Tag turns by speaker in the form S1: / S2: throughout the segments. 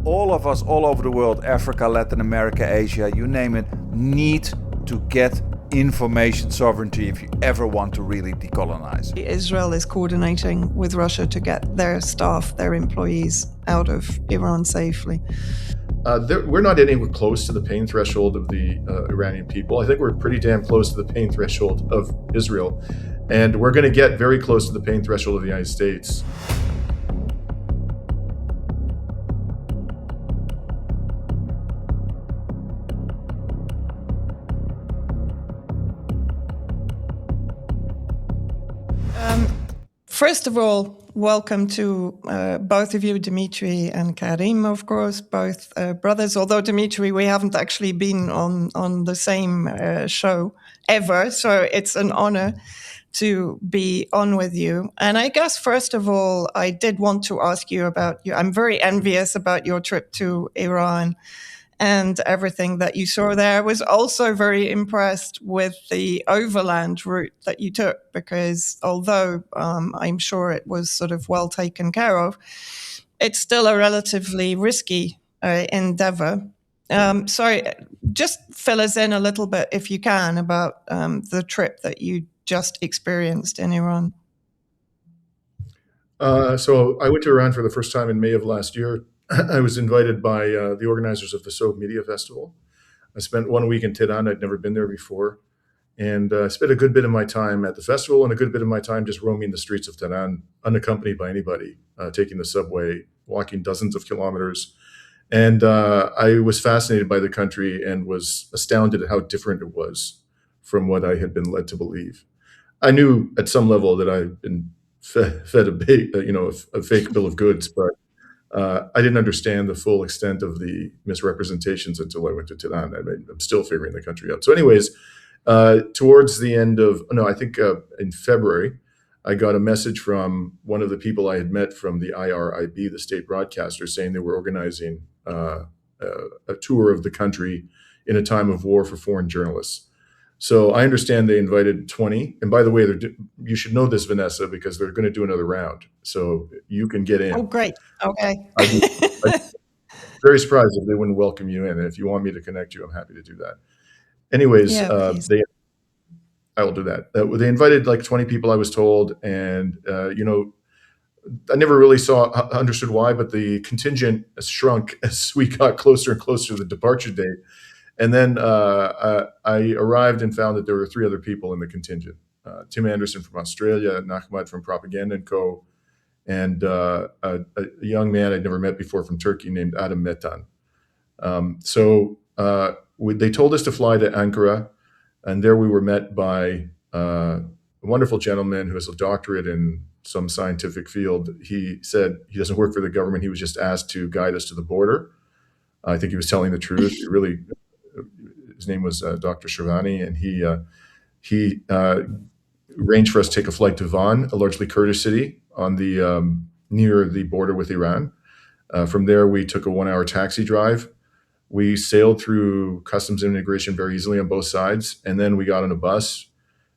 S1: all of us all over the world, Africa, Latin America, Asia, you name it, need to get information sovereignty if you ever want to really decolonize.
S2: Israel is coordinating with Russia to get their staff, their employees out of Iran safely.
S3: We're not anywhere close to the pain threshold of the Iranian people. I think we're pretty damn close to the pain threshold of Israel. And we're going to get very close to the pain threshold of the United States.
S2: First of all, welcome to both of you, Dimitri and Karim, of course, both brothers. Although, Dimitri, we haven't actually been on the same show ever, so it's an honor to be on with you. And I guess, first of all, I did want to ask you about you. I'm very envious about your trip to Iran and everything that you saw there. I was also very impressed with the overland route that you took, because although I'm sure it was sort of well taken care of, it's still a relatively risky endeavor. So just fill us in a little bit, if you can, about the trip that you just experienced in Iran.
S3: So I went to Iran for the first time in May of last year. I was invited by the organizers of the Soap Media Festival. I spent 1 week in Tehran. I'd never been there before. And spent a good bit of my time at the festival and a good bit of my time just roaming the streets of Tehran, unaccompanied by anybody, taking the subway, walking dozens of kilometers. And I was fascinated by the country and was astounded at how different it was from what I had been led to believe. I knew at some level that I'd been fed a fake bill of goods, but I didn't understand the full extent of the misrepresentations until I went to Tehran. I'm still figuring the country out. So anyways, towards the end of, in February, I got a message from one of the people I had met from the IRIB, the state broadcaster, saying they were organizing a tour of the country in a time of war for foreign journalists. So I understand they invited 20. And by the way, you should know this, Vanessa, because they're going to do another round. So you can get in.
S2: Oh, great. Okay.
S3: I'd be very surprised if they wouldn't welcome you in. And if you want me to connect you, I'm happy to do that. Anyways, I will do that. They invited like 20 people, I was told. And, I never really understood why, but the contingent shrunk as we got closer and closer to the departure date. And then I arrived and found that there were 3 other people in the contingent. Tim Anderson from Australia, Nachmat from Propaganda & Co., and a young man I'd never met before from Turkey named Adam Metan. They told us to fly to Ankara, and there we were met by a wonderful gentleman who has a doctorate in some scientific field. He said he doesn't work for the government. He was just asked to guide us to the border. I think he was telling the truth. His name was Dr. Shervani, and he arranged for us to take a flight to Van, a largely Kurdish city on the near the border with Iran. From there, we took a 1-hour taxi drive. We sailed through customs and immigration very easily on both sides, and then we got on a bus,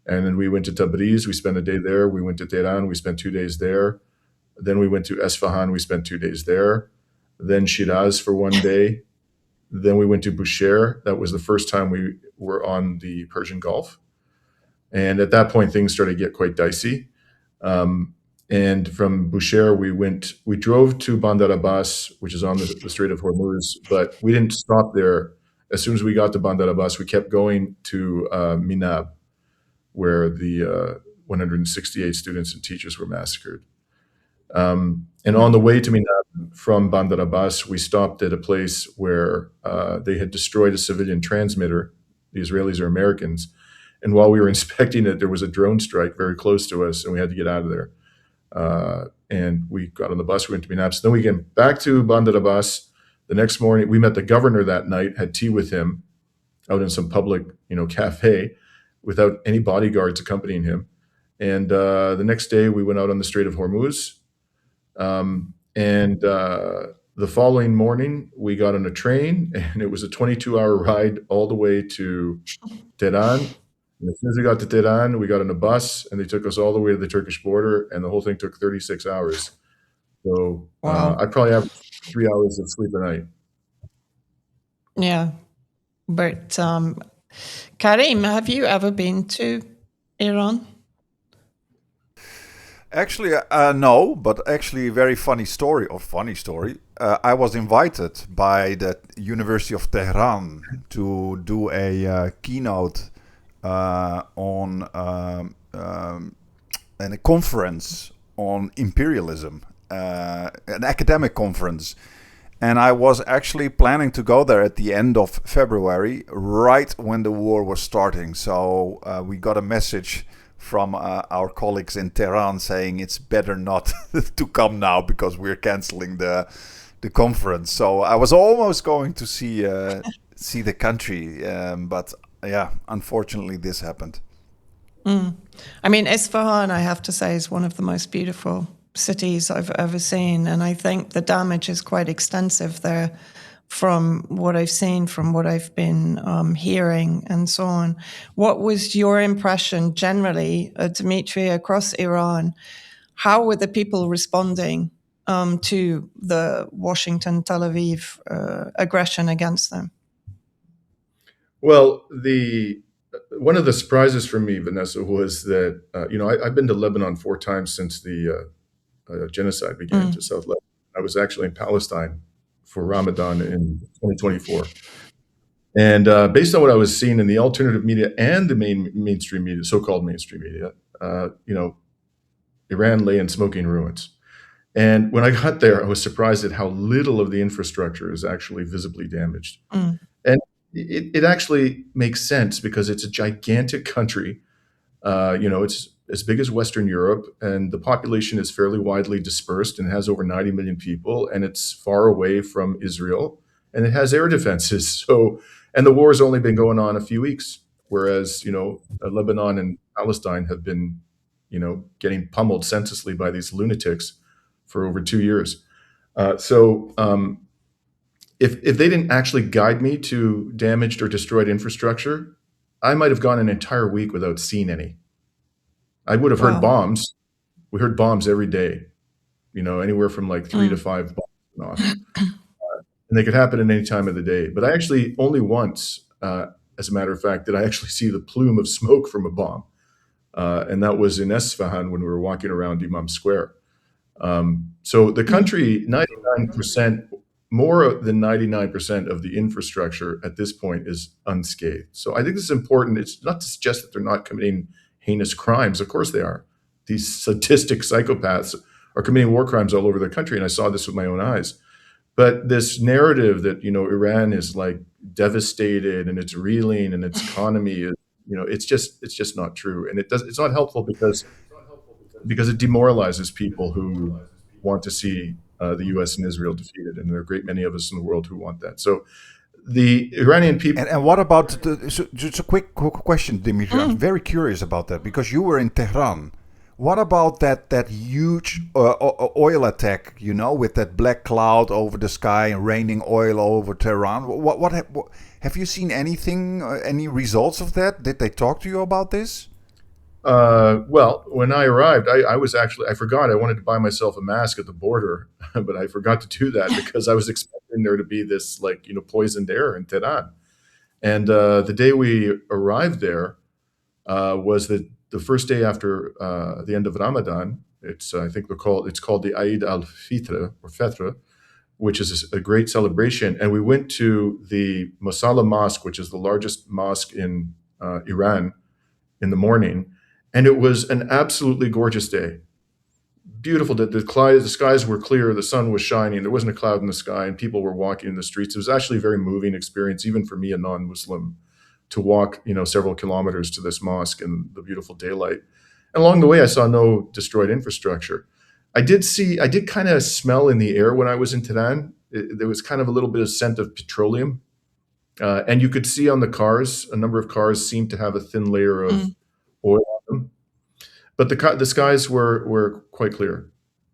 S3: and then we went to Tabriz. We spent a day there. We went to Tehran. We spent 2 days there. Then we went to Esfahan. We spent 2 days there. Then Shiraz for 1 day. Then we went to Bushehr. That was the first time we were on the Persian Gulf. And at that point, things started to get quite dicey. And from Bushehr, we drove to Bandar Abbas, which is on the Strait of Hormuz, but we didn't stop there. As soon as we got to Bandar Abbas, we kept going to Minab, where the 168 students and teachers were massacred. And on the way to Minab from Bandar Abbas, we stopped at a place where they had destroyed a civilian transmitter. The Israelis are Americans. And while we were inspecting it, there was a drone strike very close to us, and we had to get out of there. And we got on the bus, we went to Minab. So then we came back to Bandar Abbas. The next morning, we met the governor that night, had tea with him out in some public, cafe without any bodyguards accompanying him. And the next day, we went out on the Strait of Hormuz. The following morning, we got on a train, and it was a 22-hour ride all the way to Tehran. And as soon as we got to Tehran, we got on a bus, and they took us all the way to the Turkish border, and the whole thing took 36 hours. So
S2: Wow.
S3: I probably averaged 3 hours of sleep a night.
S2: Yeah. But Karim, have you ever been to Iran?
S1: Actually, no, but actually, a very funny story. I was invited by the University of Tehran to do a keynote on a conference on imperialism, an academic conference. And I was actually planning to go there at the end of February, right when the war was starting. So we got a message from our colleagues in Tehran saying it's better not to come now because we're canceling the conference. So I was almost going to see the country, but yeah, unfortunately this happened.
S2: I mean, Isfahan, I have to say, is one of the most beautiful cities I've ever seen. And I think the damage is quite extensive there from what I've seen, from what I've been hearing and so on. What was your impression generally, Dimitri, across Iran? How were the people responding to the Washington-Tel Aviv aggression against them?
S3: Well, one of the surprises for me, Vanessa, was that I've been to Lebanon 4 times since the genocide began to South Lebanon. I was actually in Palestine for Ramadan in 2024. And based on what I was seeing in the alternative media and the mainstream media, so-called mainstream media, Iran lay in smoking ruins. And when I got there, I was surprised at how little of the infrastructure is actually visibly damaged. And it actually makes sense because it's a gigantic country. It's as big as Western Europe, and the population is fairly widely dispersed and has over 90 million people, and it's far away from Israel, and it has air defenses. And the war has only been going on a few weeks, whereas, Lebanon and Palestine have been, getting pummeled senselessly by these lunatics for over 2 years. If they didn't actually guide me to damaged or destroyed infrastructure, I might have gone an entire week without seeing any. I would have heard bombs. We heard bombs every day, anywhere from like 3 to 5 bombs off. And they could happen at any time of the day. But I actually only once, as a matter of fact, did I actually see the plume of smoke from a bomb. And that was in Esfahan when we were walking around Imam Square. So the country, 99%, more than 99% of the infrastructure at this point is unscathed. So I think this is important. It's not to suggest that they're not committing heinous crimes. Of course they are. These sadistic psychopaths are committing war crimes all over the country, and I saw this with my own eyes. But this narrative that, Iran is like devastated and it's reeling and its economy is, it's just not true. And it's not helpful because it demoralizes people who want to see the U.S. and Israel defeated, and there are a great many of us in the world who want that. So the Iranian people.
S1: And what about just a quick question, Dimitri? I'm very curious about that because you were in Tehran. What about that huge oil attack? With that black cloud over the sky and raining oil over Tehran. What have you seen anything? Any results of that? Did they talk to you about this?
S3: Well, when I arrived, I forgot I wanted to buy myself a mask at the border, but I forgot to do that because I was expecting there to be this poisoned air in Tehran. And the day we arrived there was the first day after the end of Ramadan. It's called the Eid al-Fitr or Fitr, which is a great celebration. And we went to the Mosalla Mosque, which is the largest mosque in Iran, in the morning. And it was an absolutely gorgeous day. Beautiful. The skies were clear. The sun was shining. There wasn't a cloud in the sky, and people were walking in the streets. It was actually a very moving experience, even for me, a non-Muslim, to walk, several kilometers to this mosque in the beautiful daylight. And along the way, I saw no destroyed infrastructure. I did kind of smell in the air when I was in Tehran. There was kind of a little bit of scent of petroleum. And you could see on the cars, a number of cars seemed to have a thin layer of oil on them. But the skies were quite clear.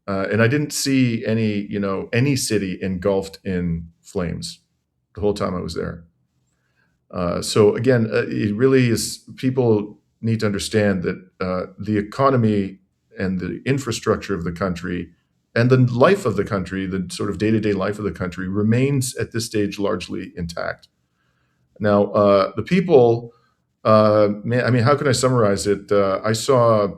S3: And I didn't see any city engulfed in flames the whole time I was there. So again, it really is, people need to understand that the economy and the infrastructure of the country and the life of the country, the sort of day-to-day life of the country, remains at this stage largely intact. Now, the people, man, I mean, how can I summarize it? I saw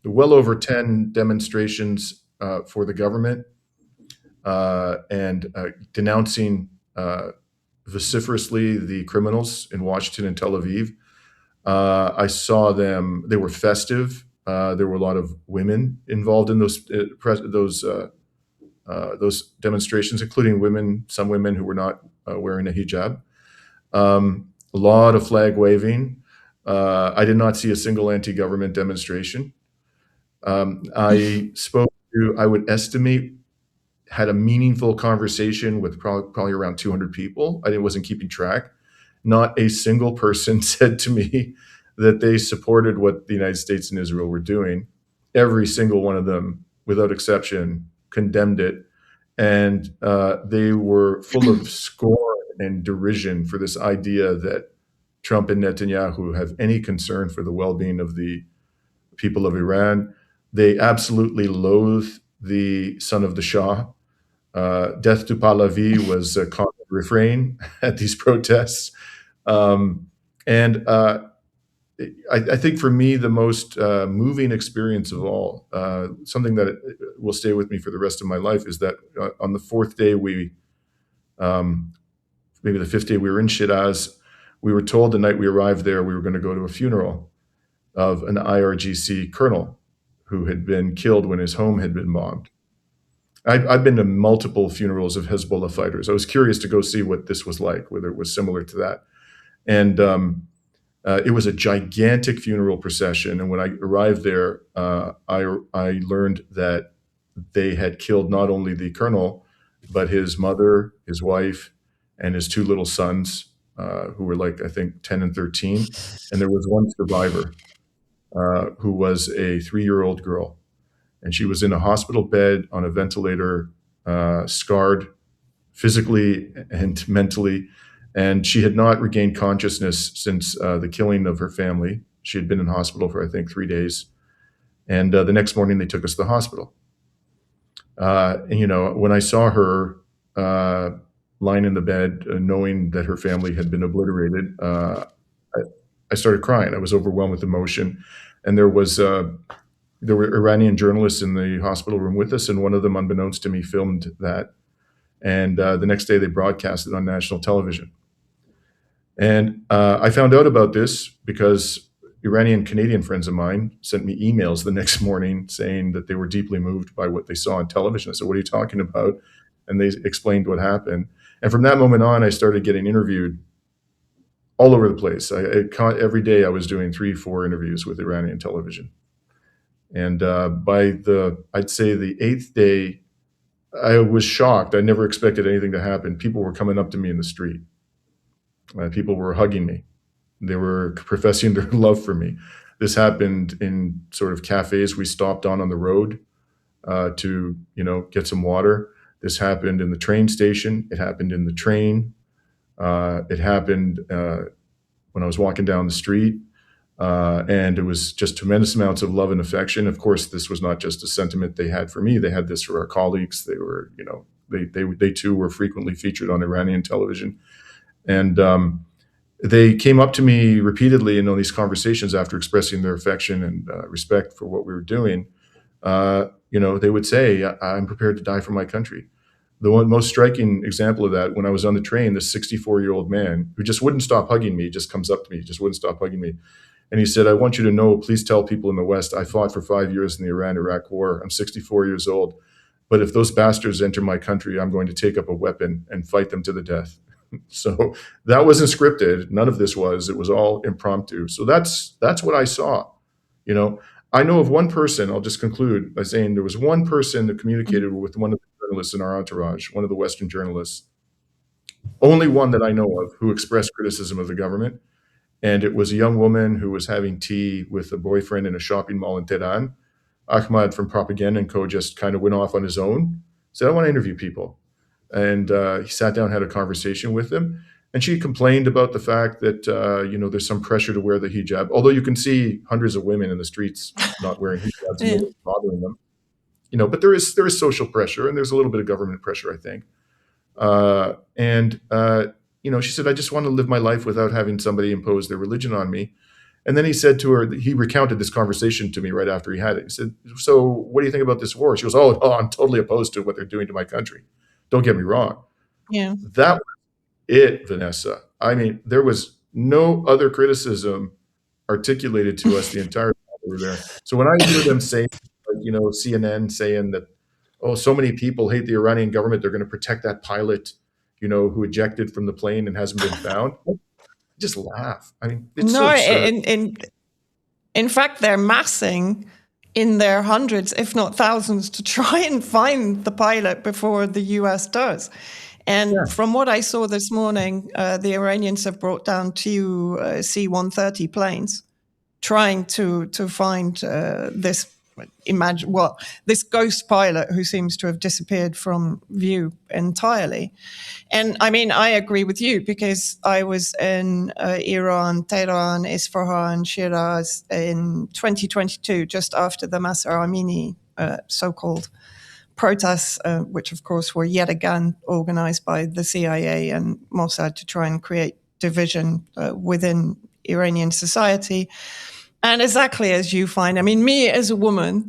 S3: well over 10 demonstrations for the government and denouncing vociferously the criminals in Washington and Tel Aviv. I saw them; they were festive. There were a lot of women involved in those demonstrations, including some women who were not wearing a hijab. A lot of flag waving. I did not see a single anti-government demonstration. I would estimate, had a meaningful conversation with probably around 200 people. I wasn't keeping track. Not a single person said to me that they supported what the United States and Israel were doing. Every single one of them, without exception, condemned it. And they were full of scorn and derision for this idea that Trump and Netanyahu have any concern for the well-being of the people of Iran. They absolutely loathe the son of the Shah. Death to Pahlavi was a common refrain at these protests. I think for me, the most moving experience of all, something that will stay with me for the rest of my life, is that on the fourth day, maybe the fifth day, we were in Shiraz. We were told the night we arrived there, we were going to go to a funeral of an IRGC colonel who had been killed when his home had been bombed. I've been to multiple funerals of Hezbollah fighters. I was curious to go see what this was like, whether it was similar to that. And it was a gigantic funeral procession. And when I arrived there, I learned that they had killed not only the colonel, but his mother, his wife, and his two little sons, who were I think 10 and 13. And there was one survivor who was a 3-year-old girl. And she was in a hospital bed on a ventilator, scarred physically and mentally. And she had not regained consciousness since the killing of her family. She had been in hospital for, I think, 3 days. And the next morning, they took us to the hospital. When I saw her lying in the bed, knowing that her family had been obliterated, I started crying. I was overwhelmed with emotion. And there were Iranian journalists in the hospital room with us, and one of them, unbeknownst to me, filmed that. And the next day, they broadcast it on national television. And I found out about this because Iranian Canadian friends of mine sent me emails the next morning saying that they were deeply moved by what they saw on television. I said, "What are you talking about?" And they explained what happened. And from that moment on, I started getting interviewed all over the place. Every day I was doing 3-4 interviews with Iranian television. And I'd say the 8th day, I was shocked. I never expected anything to happen. People were coming up to me in the street. People were hugging me. They were professing their love for me. This happened in sort of cafes we stopped on the road to get some water. This happened in the train station. It happened in the train. It happened when I was walking down the street. And it was just tremendous amounts of love and affection. Of course, this was not just a sentiment they had for me. They had this for our colleagues. They were, they too were frequently featured on Iranian television. And they came up to me repeatedly in all these conversations after expressing their affection and respect for what we were doing. They would say, "I'm prepared to die for my country." The most striking example of that, when I was on the train, this 64-year-old man who just wouldn't stop hugging me, just comes up to me, just wouldn't stop hugging me. And he said, "I want you to know, please tell people in the West, I fought for 5 years in the Iran-Iraq war. I'm 64 years old. But if those bastards enter my country, I'm going to take up a weapon and fight them to the death." So that wasn't scripted. None of this was. It was all impromptu. So that's what I saw. I know of one person. I'll just conclude by saying there was one person that communicated with one of the journalists in our entourage, one of the Western journalists, only one that I know of, who expressed criticism of the government. And it was a young woman who was having tea with a boyfriend in a shopping mall in Tehran. Ahmad from Propaganda & Co. just kind of went off on his own, said, "I want to interview people." And he sat down, had a conversation with them. And she complained about the fact that, there's some pressure to wear the hijab, although you can see hundreds of women in the streets not wearing hijabs, and nobody's bothering them. but there is social pressure, and there's a little bit of government pressure, I think. She said, I just want to live my life without having somebody impose their religion on me. And then he said to her, he recounted this conversation to me right after he had it. He said, so what do you think about this war? She goes, oh, I'm totally opposed to what they're doing to my country. Don't get me wrong.
S2: Yeah.
S3: That was it, Vanessa. I mean, there was no other criticism articulated to us the entire time we were there. So when I hear them say, CNN saying that, oh, so many people hate the Iranian government, they're going to protect that pilot, who ejected from the plane and hasn't been found. Just laugh. I mean, it's so absurd.
S2: In fact, they're massing in their hundreds, if not thousands, to try and find the pilot before the US does. And from what I saw this morning, the Iranians have brought down 2 C-130 planes trying to find this ghost pilot who seems to have disappeared from view entirely. And I mean, I agree with you, because I was in Iran, Tehran, Isfahan, Shiraz in 2022, just after the Masa Amini so-called protests, which of course were yet again organized by the CIA and Mossad to try and create division within Iranian society. And exactly as you find, I mean, me as a woman,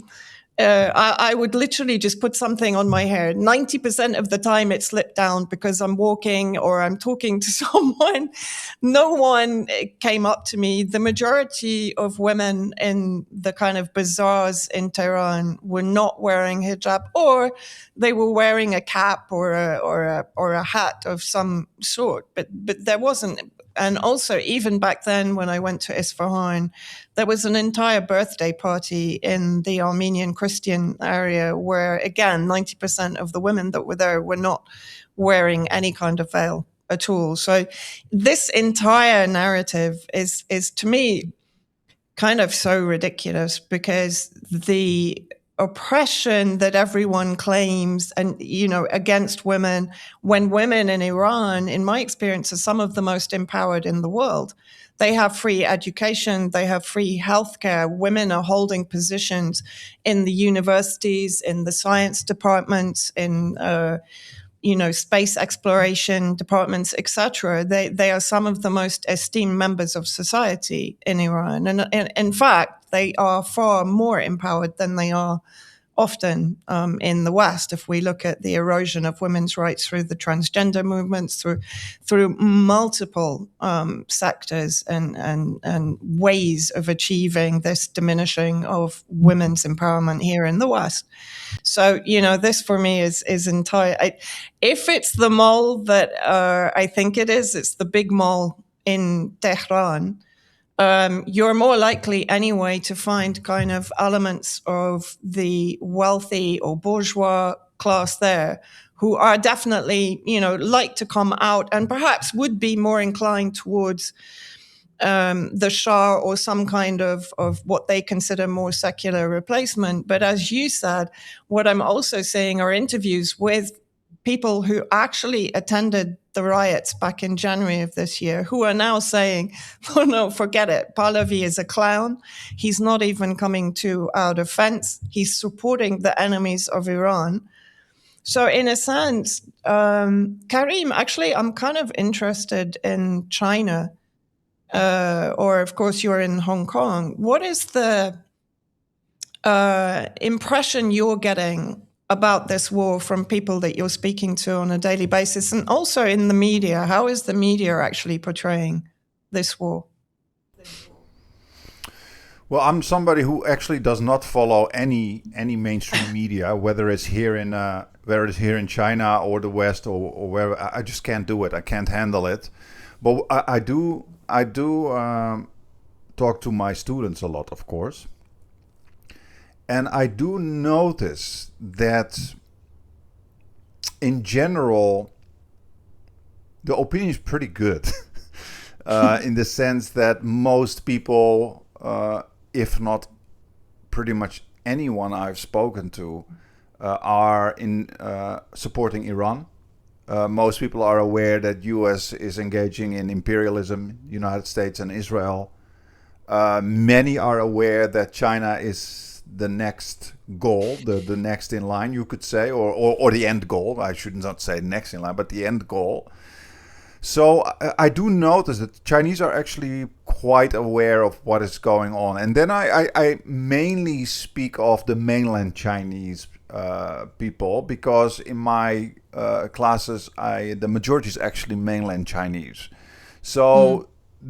S2: I would literally just put something on my hair. 90% of the time it slipped down because I'm walking or I'm talking to someone. No one came up to me. The majority of women in the kind of bazaars in Tehran were not wearing hijab, or they were wearing a cap or a hat of some sort. But there wasn't. And also, even back then, when I went to Isfahan, there was an entire birthday party in the Armenian Christian area where, again, 90% of the women that were there were not wearing any kind of veil at all. So this entire narrative is to me, kind of so ridiculous, because the oppression that everyone claims and, against women, when women in Iran, in my experience, are some of the most empowered in the world. They have free education. They have free healthcare. Women are holding positions in the universities, in the science departments, in space exploration departments, etc. They are some of the most esteemed members of society in Iran. And in fact, they are far more empowered than they are often in the West. If we look at the erosion of women's rights through the transgender movements, through multiple sectors and ways of achieving this diminishing of women's empowerment here in the West. So, this for me is entire. If it's the mall that I think it is, it's the big mall in Tehran. You're more likely anyway to find kind of elements of the wealthy or bourgeois class there who are definitely, like to come out and perhaps would be more inclined towards the Shah or some kind of what they consider more secular replacement. But as you said, what I'm also seeing are interviews with people who actually attended the riots back in January of this year, who are now saying, oh no, forget it. Pahlavi is a clown. He's not even coming to our defense. He's supporting the enemies of Iran. So in a sense, Karim, actually, I'm kind of interested in China, or of course you're in Hong Kong. What is the impression you're getting about this war from people that you're speaking to on a daily basis, and also in the media? How is the media actually portraying this war?
S1: Well, I'm somebody who actually does not follow any mainstream media, whether it's here in China or the West or wherever. I just can't do it. I can't handle it. But I do talk to my students a lot, of course. And I do notice that in general, the opinion is pretty good in the sense that most people, if not pretty much anyone I've spoken to, are in supporting Iran. Most people are aware that U.S. is engaging in imperialism, United States and Israel. Many are aware that China is the next goal, the next in line, you could say, or the end goal. I should not say next in line, but the end goal. So I do notice that the Chinese are actually quite aware of what is going on. And then I mainly speak of the mainland Chinese people, because in my classes, the majority is actually mainland Chinese. So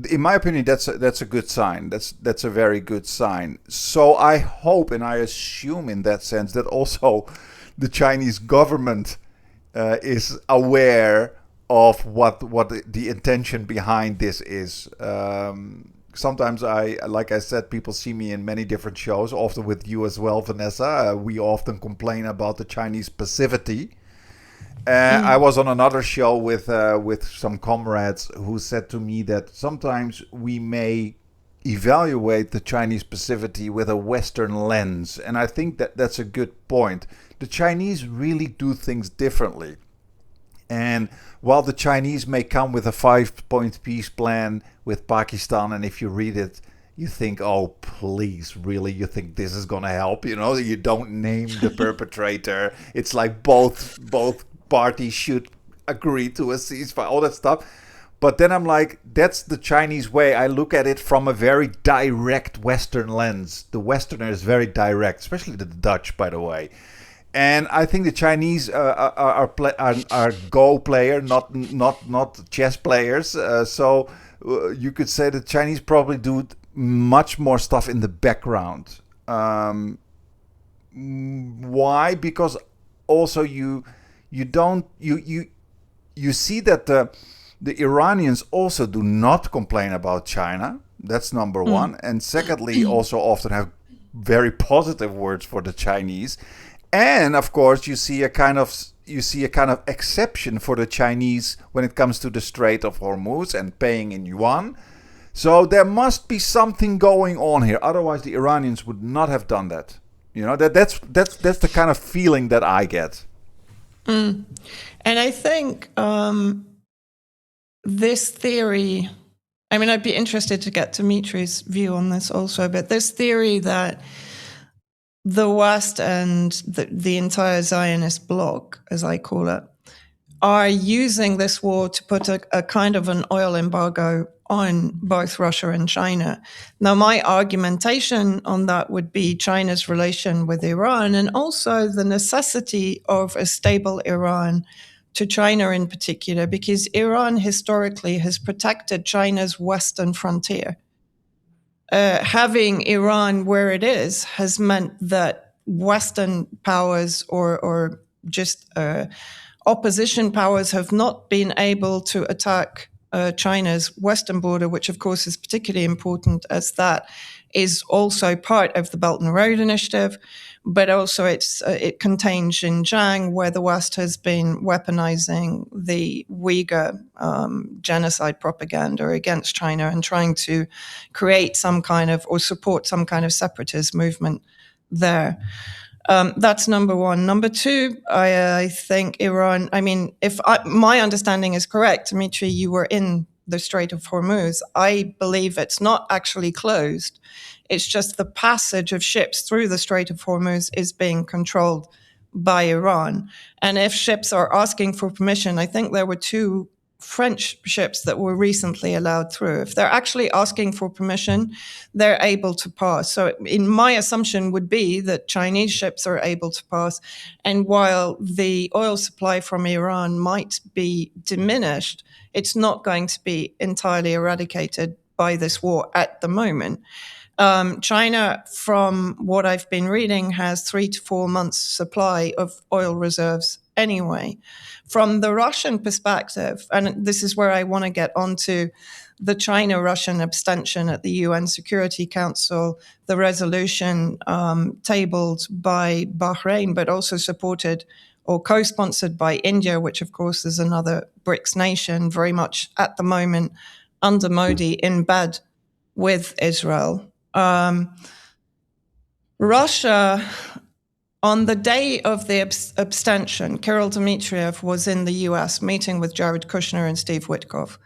S1: in my opinion, that's a good sign. That's a very good sign. So I hope and I assume in that sense that also the Chinese government is aware of what the intention behind this is. Sometimes like I said, people see me in many different shows, often with you as well, Vanessa. We often complain about the Chinese passivity. I was on another show with some comrades who said to me that sometimes we may evaluate the Chinese passivity with a Western lens. And I think that that's a good point. The Chinese really do things differently. And while the Chinese may come with a 5-point peace plan with Pakistan, and if you read it, you think, oh, please, really? You think this is going to help? You know, you don't name the perpetrator. It's like both parties should agree to a ceasefire, all that stuff. But then I'm like, that's the Chinese way. I look at it from a very direct Western lens. The Westerner is very direct, especially the Dutch, by the way. And I think the Chinese are Go player, not chess players. So you could say the Chinese probably do much more stuff in the background. Why? Because also you see that the Iranians also do not complain about China. That's number one. And secondly, also often have very positive words for the Chinese. And of course, you see a kind of exception for the Chinese when it comes to the Strait of Hormuz and paying in yuan. So there must be something going on here. Otherwise, the Iranians would not have done that. You know, that's the kind of feeling that I get.
S2: And I think this theory, I mean, I'd be interested to get Dimitri's view on this also, but this theory that the West and the entire Zionist bloc, as I call it, are using this war to put a kind of an oil embargo on both Russia and China. Now, my argumentation on that would be China's relation with Iran and also the necessity of a stable Iran to China in particular, because Iran historically has protected China's western frontier. Having Iran where it is has meant that Western powers or just opposition powers have not been able to attack China's western border, which of course is particularly important as that is also part of the Belt and Road Initiative, but also it contains Xinjiang, where the West has been weaponizing the Uyghur genocide propaganda against China and trying to create some kind of, or support some kind of separatist movement there. That's number one. Number two, I think Iran, I mean, if my understanding is correct, Dimitri, you were in the Strait of Hormuz. I believe it's not actually closed. It's just the passage of ships through the Strait of Hormuz is being controlled by Iran. And if ships are asking for permission, I think there were 2 French ships that were recently allowed through. If they're actually asking for permission, they're able to pass. So in my assumption would be that Chinese ships are able to pass. And while the oil supply from Iran might be diminished, it's not going to be entirely eradicated by this war at the moment. China, from what I've been reading, has 3 to 4 months supply of oil reserves anyway. From the Russian perspective, and this is where I want to get onto the China-Russian abstention at the UN Security Council, the resolution tabled by Bahrain, but also supported or co-sponsored by India, which of course is another BRICS nation, very much at the moment under Modi in bed with Israel. Russia On the day of the abstention, Kirill Dmitriev was in the US meeting with Jared Kushner and Steve Witkoff.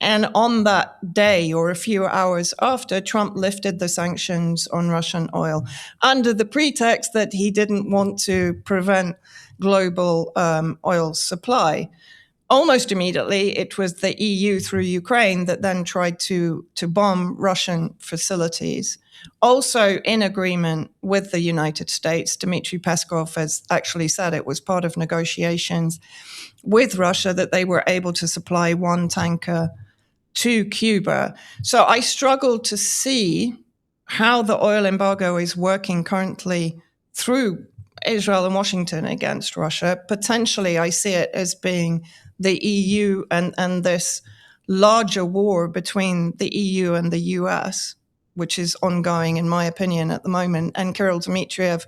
S2: And on that day, or a few hours after, Trump lifted the sanctions on Russian oil under the pretext that he didn't want to prevent global oil supply. Almost immediately, it was the EU through Ukraine that then tried to bomb Russian facilities. Also in agreement with the United States, Dmitry Peskov has actually said it was part of negotiations with Russia that they were able to supply one tanker to Cuba. So I struggle to see how the oil embargo is working currently through Israel and Washington against Russia. Potentially, I see it as being the EU and this larger war between the EU and the US, which is ongoing, in my opinion, at the moment. And Kirill Dmitriev,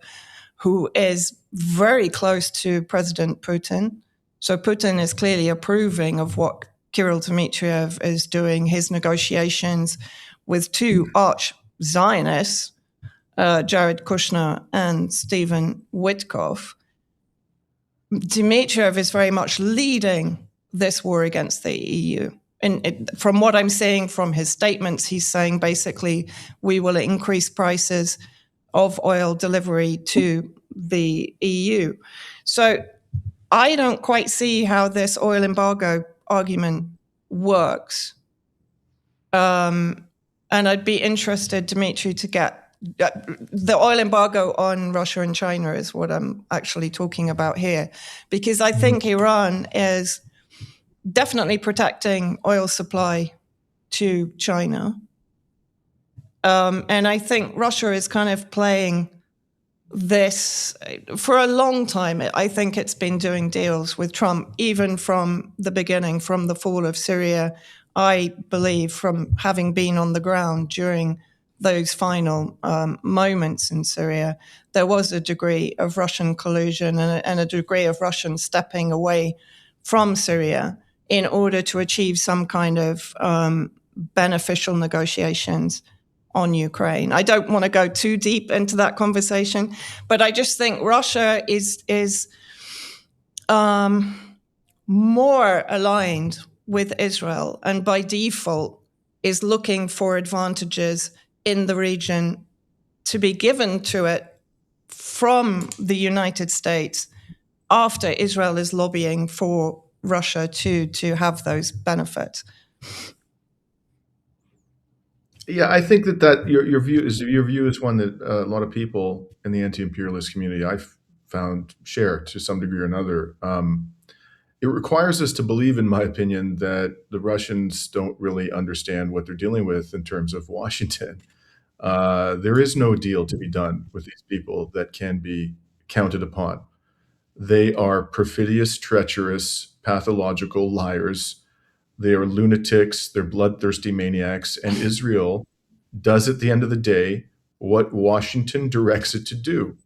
S2: who is very close to President Putin. So Putin is clearly approving of what Kirill Dmitriev is doing, his negotiations with two arch-Zionists, Jared Kushner and Stephen Witkoff. Dmitriev is very much leading this war against the EU. And from what I'm seeing from his statements, he's saying basically we will increase prices of oil delivery to the EU. So I don't quite see how this oil embargo argument works. And I'd be interested, Dimitri, to get the oil embargo on Russia and China is what I'm actually talking about here, because I think Iran is definitely protecting oil supply to China. And I think Russia is kind of playing this for a long time. I think it's been doing deals with Trump, even from the beginning, from the fall of Syria. I believe from having been on the ground during those final moments in Syria, there was a degree of Russian collusion and a degree of Russian stepping away from Syria in order to achieve some kind of beneficial negotiations on Ukraine. I don't want to go too deep into that conversation, but I just think Russia is more aligned with Israel and by default is looking for advantages in the region to be given to it from the United States after Israel is lobbying for Russia to have those benefits.
S3: Yeah, I think that your view is one that a lot of people in the anti-imperialist community I've found share to some degree or another. It requires us to believe, in my opinion, that the Russians don't really understand what they're dealing with in terms of Washington. There is no deal to be done with these people that can be counted upon. They are perfidious, treacherous, pathological liars. They are lunatics. They're bloodthirsty maniacs. And Israel does at the end of the day what Washington directs it to do.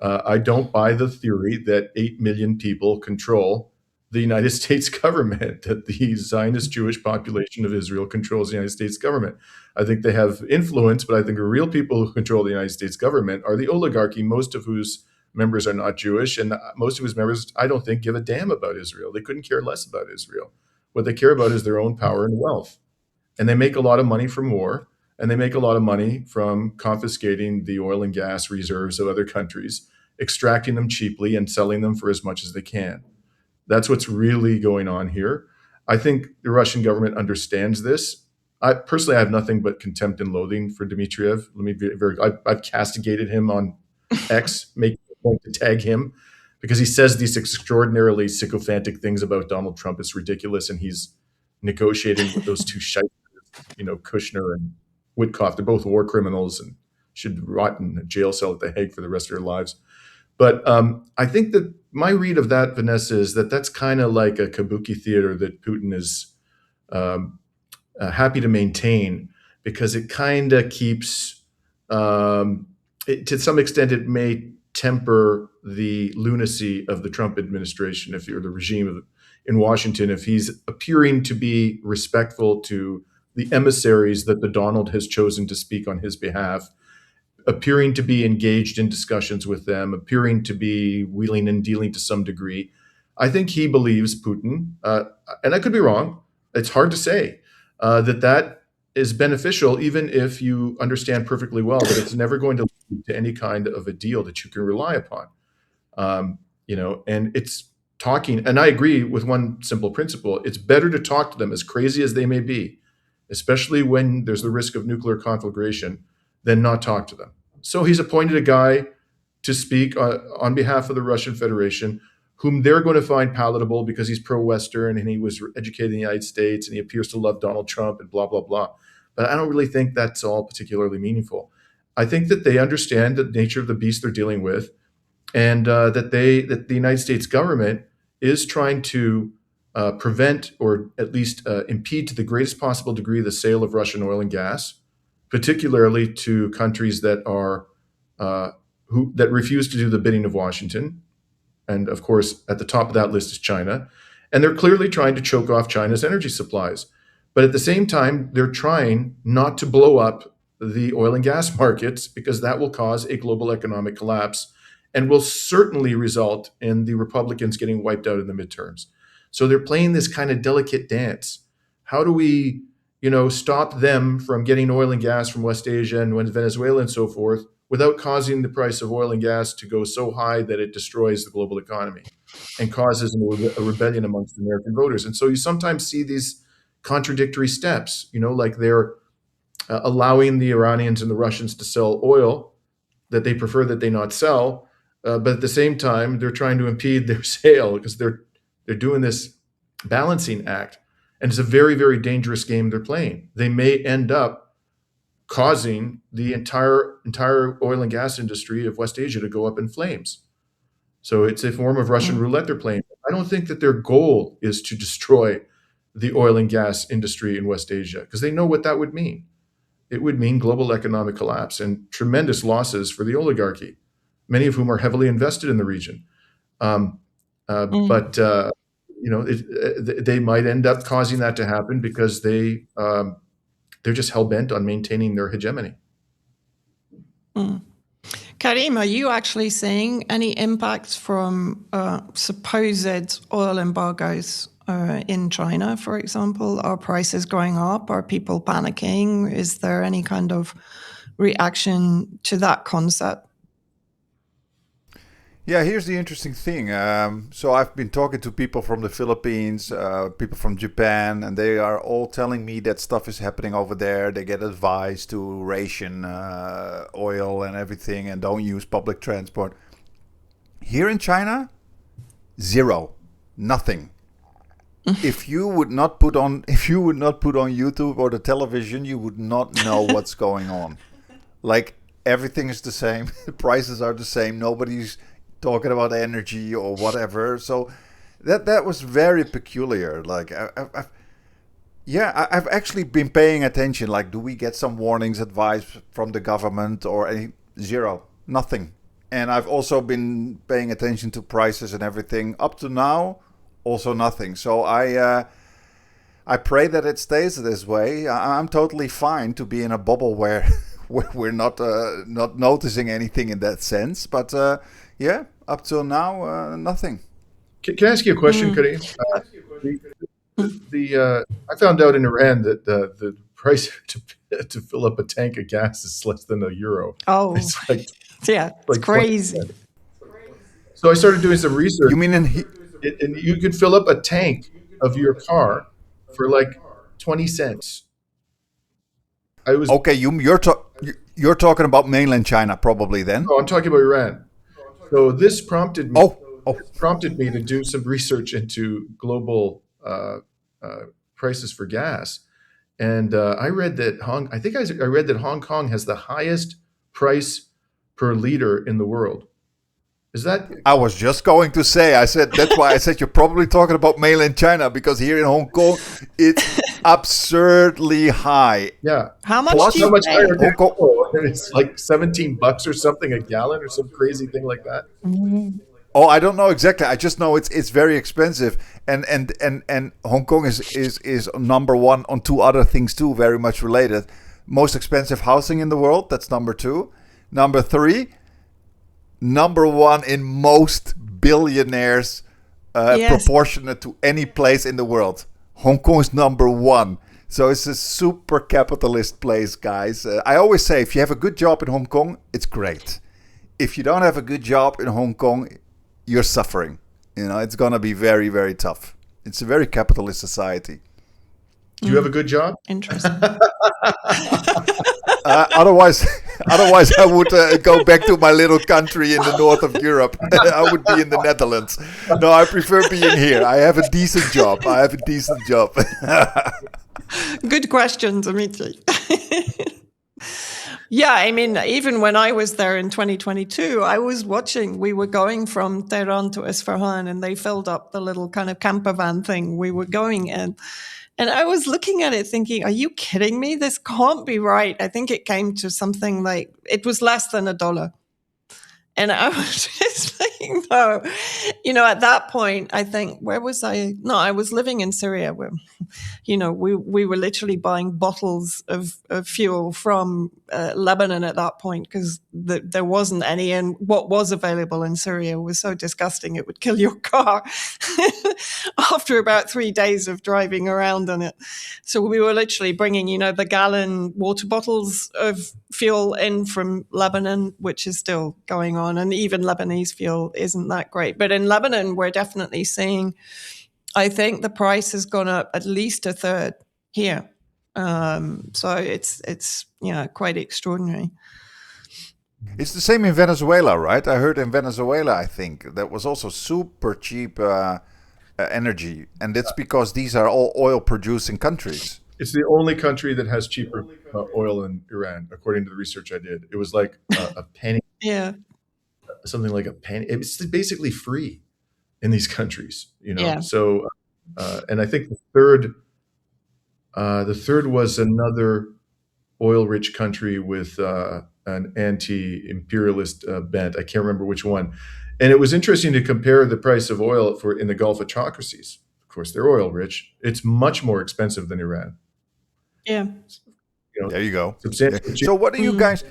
S3: I don't buy the theory that 8 million people control the United States government, that the Zionist Jewish population of Israel controls the United States government. I think they have influence, but I think the real people who control the United States government are the oligarchy, most of whose members are not Jewish, and most of whose members, I don't think, give a damn about Israel. They couldn't care less about Israel. What they care about is their own power and wealth. And they make a lot of money from war, and they make a lot of money from confiscating the oil and gas reserves of other countries, extracting them cheaply and selling them for as much as they can. That's what's really going on here. I think the Russian government understands this. I personally have nothing but contempt and loathing for Dmitriev. Let me be I've castigated him on X, making a point to tag him because he says these extraordinarily sycophantic things about Donald Trump. It's ridiculous, and he's negotiating with those two shite, Kushner and Witkoff. They're both war criminals and should rot in a jail cell at The Hague for the rest of their lives. But I think that my read of that, Vanessa, is that that's kind of like a kabuki theater that Putin is happy to maintain because it kind of keeps, to some extent, it may temper the lunacy of the Trump administration, or the regime in Washington, if he's appearing to be respectful to the emissaries that the Donald has chosen to speak on his behalf. appearing to be engaged in discussions with them, appearing to be wheeling and dealing to some degree. I think he believes, Putin, and I could be wrong, it's hard to say, that is beneficial, even if you understand perfectly well that it's never going to lead to any kind of a deal that you can rely upon. And it's talking, and I agree with one simple principle. It's better to talk to them, as crazy as they may be, especially when there's the risk of nuclear conflagration, than not talk to them. So he's appointed a guy to speak on behalf of the Russian Federation, whom they're going to find palatable because he's pro-Western and he was educated in the United States and he appears to love Donald Trump and blah, blah, blah. But I don't really think that's all particularly meaningful. I think that they understand the nature of the beast they're dealing with, and that the United States government is trying to prevent, or at least impede to the greatest possible degree, the sale of Russian oil and gas, particularly to countries that are that refuse to do the bidding of Washington. And of course, at the top of that list is China. And they're clearly trying to choke off China's energy supplies. But at the same time, they're trying not to blow up the oil and gas markets, because that will cause a global economic collapse and will certainly result in the Republicans getting wiped out in the midterms. So they're playing this kind of delicate dance. How do we, stop them from getting oil and gas from West Asia and Venezuela and so forth, without causing the price of oil and gas to go so high that it destroys the global economy and causes a rebellion amongst American voters? And so you sometimes see these contradictory steps, like they're allowing the Iranians and the Russians to sell oil that they prefer that they not sell, but at the same time, they're trying to impede their sale because they're doing this balancing act. And it's a very, very dangerous game they're playing. They may end up causing the entire oil and gas industry of West Asia to go up in flames. So it's a form of Russian roulette they're playing. I don't think that their goal is to destroy the oil and gas industry in West Asia, because they know what that would mean. It would mean global economic collapse and tremendous losses for the oligarchy, many of whom are heavily invested in the region. But they might end up causing that to happen because they're just hell-bent on maintaining their hegemony.
S2: Karim, are you actually seeing any impacts from supposed oil embargoes in China, for example? Are prices going up? Are people panicking? Is there any kind of reaction to that concept?
S1: Yeah, here's the interesting thing. So I've been talking to people from the Philippines, people from Japan, and they are all telling me that stuff is happening over there. They get advice to ration oil and everything and don't use public transport. Here in China, zero, nothing. If you would not put on YouTube or the television, you would not know what's going on. Like, everything is the same. The prices are the same. Nobody's talking about energy or whatever. So that was very peculiar. Like, I've actually been paying attention. Like, do we get some warnings, advice from the government or any? Zero, nothing. And I've also been paying attention to prices and everything. Up to now, also nothing. So I pray that it stays this way. I'm totally fine to be in a bubble where we're not noticing anything in that sense. But up till now, nothing.
S3: Can I ask you a question, Karim? I found out in Iran that the price to fill up a tank of gas is less than €1.
S2: Oh,
S3: it's
S2: it's crazy.
S3: So I started doing some research.
S1: You mean
S3: and you could fill up a tank of your car for like 20 cents.
S1: Okay, you're talking about mainland China probably then.
S3: No, I'm talking about Iran. So this prompted me. Prompted me to do some research into global prices for gas, and I read that I read that Hong Kong has the highest price per liter in the world. Is that?
S1: I was just going to say. That's why I said you're probably talking about mainland China, because here in Hong Kong it's absurdly high.
S3: Yeah.
S2: How much do you pay?
S3: Hong Kong, it's like $17 or something a gallon or some crazy thing like that.
S2: Mm-hmm.
S1: Oh, I don't know exactly. I just know it's very expensive, and Hong Kong is number one on two other things too, very much related. Most expensive housing in the world. That's number two. Number 3, number 1 in most billionaires proportionate to any place in the world. Hong Kong is number 1. So it's a super capitalist place, guys. I always say, if you have a good job in Hong Kong, it's great. If you don't have a good job in Hong Kong, you're suffering. It's going to be very, very tough. It's a very capitalist society.
S3: Do you have a good job?
S2: Interesting.
S1: Otherwise, I would go back to my little country in the north of Europe. I would be in the Netherlands. No, I prefer being here. I have a decent job.
S2: Good question, Dimitri. Yeah, I mean, even when I was there in 2022, I was watching. We were going from Tehran to Isfahan, and they filled up the little kind of camper van thing we were going in. And I was looking at it thinking, are you kidding me? This can't be right. I think it came to something like, it was less than $1. And I was just like, no. At that point, I think, where was I? No, I was living in Syria where, we were literally buying bottles of fuel from Lebanon at that point because there wasn't any. And what was available in Syria was so disgusting, it would kill your car after about 3 days of driving around in it. So we were literally bringing, the gallon water bottles of fuel in from Lebanon, which is still going on. And even Lebanese fuel isn't that great. But in Lebanon, we're definitely seeing, I think the price has gone up at least a third here. So it's quite extraordinary.
S1: It's the same in Venezuela, right? I heard in Venezuela, I think, that was also super cheap energy. And it's because these are all oil-producing countries.
S3: It's the only country that has cheaper oil than Iran, according to the research I did. It was like a penny.
S2: Yeah.
S3: Something like a penny. It's basically free in these countries,
S2: Yeah.
S3: So, and I think the third was another oil-rich country with an anti-imperialist bent. I can't remember which one. And it was interesting to compare the price of oil in the Gulf autocracies. Of course, they're oil-rich. It's much more expensive than Iran.
S2: Yeah.
S1: There you go.
S3: So
S1: what do you guys...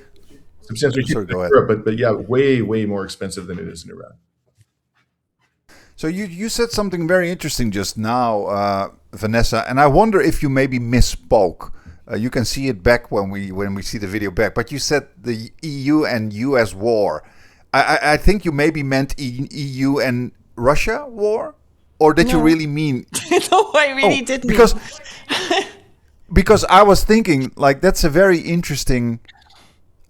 S3: Substantially cheaper than Europe, but yeah, way, way more expensive than it is in Iran.
S1: So you said something very interesting just now, Vanessa, and I wonder if you maybe misspoke. You can see it back when we see the video back, but you said the EU and US war. I think you maybe meant EU and Russia war? Or did you really mean...
S2: No, I really didn't.
S1: Because I was thinking, like, that's a very interesting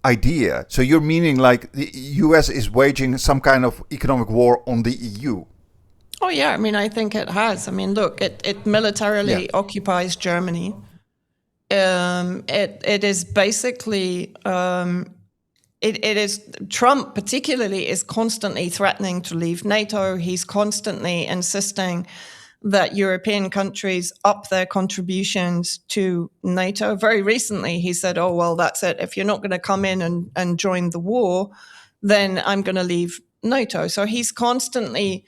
S1: idea. So you're meaning like the US is waging some kind of economic war on the EU?
S2: Oh, yeah. I mean, I think it has. I mean, look, it militarily occupies Germany. It is basically... It is Trump particularly is constantly threatening to leave NATO. He's constantly insisting that European countries up their contributions to NATO. Very recently, he said, oh, well, that's it. If you're not going to come in and join the war, then I'm going to leave NATO. So he's constantly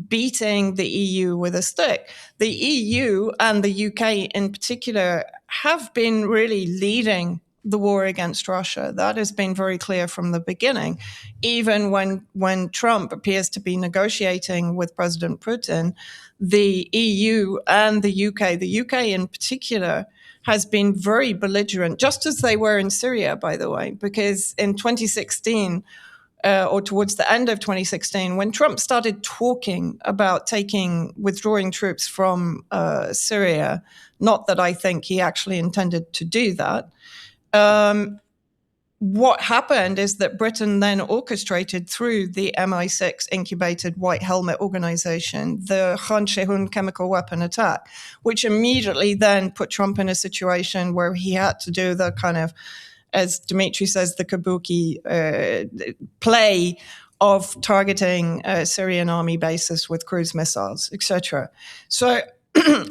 S2: beating the EU with a stick. The EU and the UK in particular have been really leading the war against Russia. That has been very clear from the beginning. Even when Trump appears to be negotiating with President Putin, the EU and the UK in particular, has been very belligerent, just as they were in Syria, by the way, because in 2016, or towards the end of 2016, when Trump started talking about withdrawing troops from Syria, not that I think he actually intended to do that, what happened is that Britain then orchestrated through the MI6 incubated White Helmet organization, the Khan Shaykhun chemical weapon attack, which immediately then put Trump in a situation where he had to do the kind of, as Dimitri says, the kabuki play of targeting Syrian army bases with cruise missiles, etc. So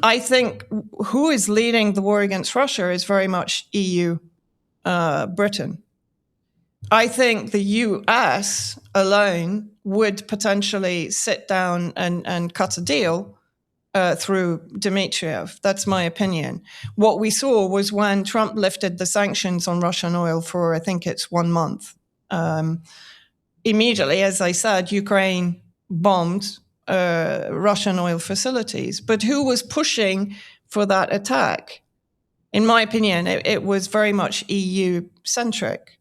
S2: I think who is leading the war against Russia is very much EU, Britain. I think the US alone would potentially sit down and cut a deal through Dmitriev. That's my opinion. What we saw was when Trump lifted the sanctions on Russian oil for, I think it's 1 month, Immediately, as I said, Ukraine bombed Russian oil facilities. But who was pushing for that attack? In my opinion, it was very much EU-centric.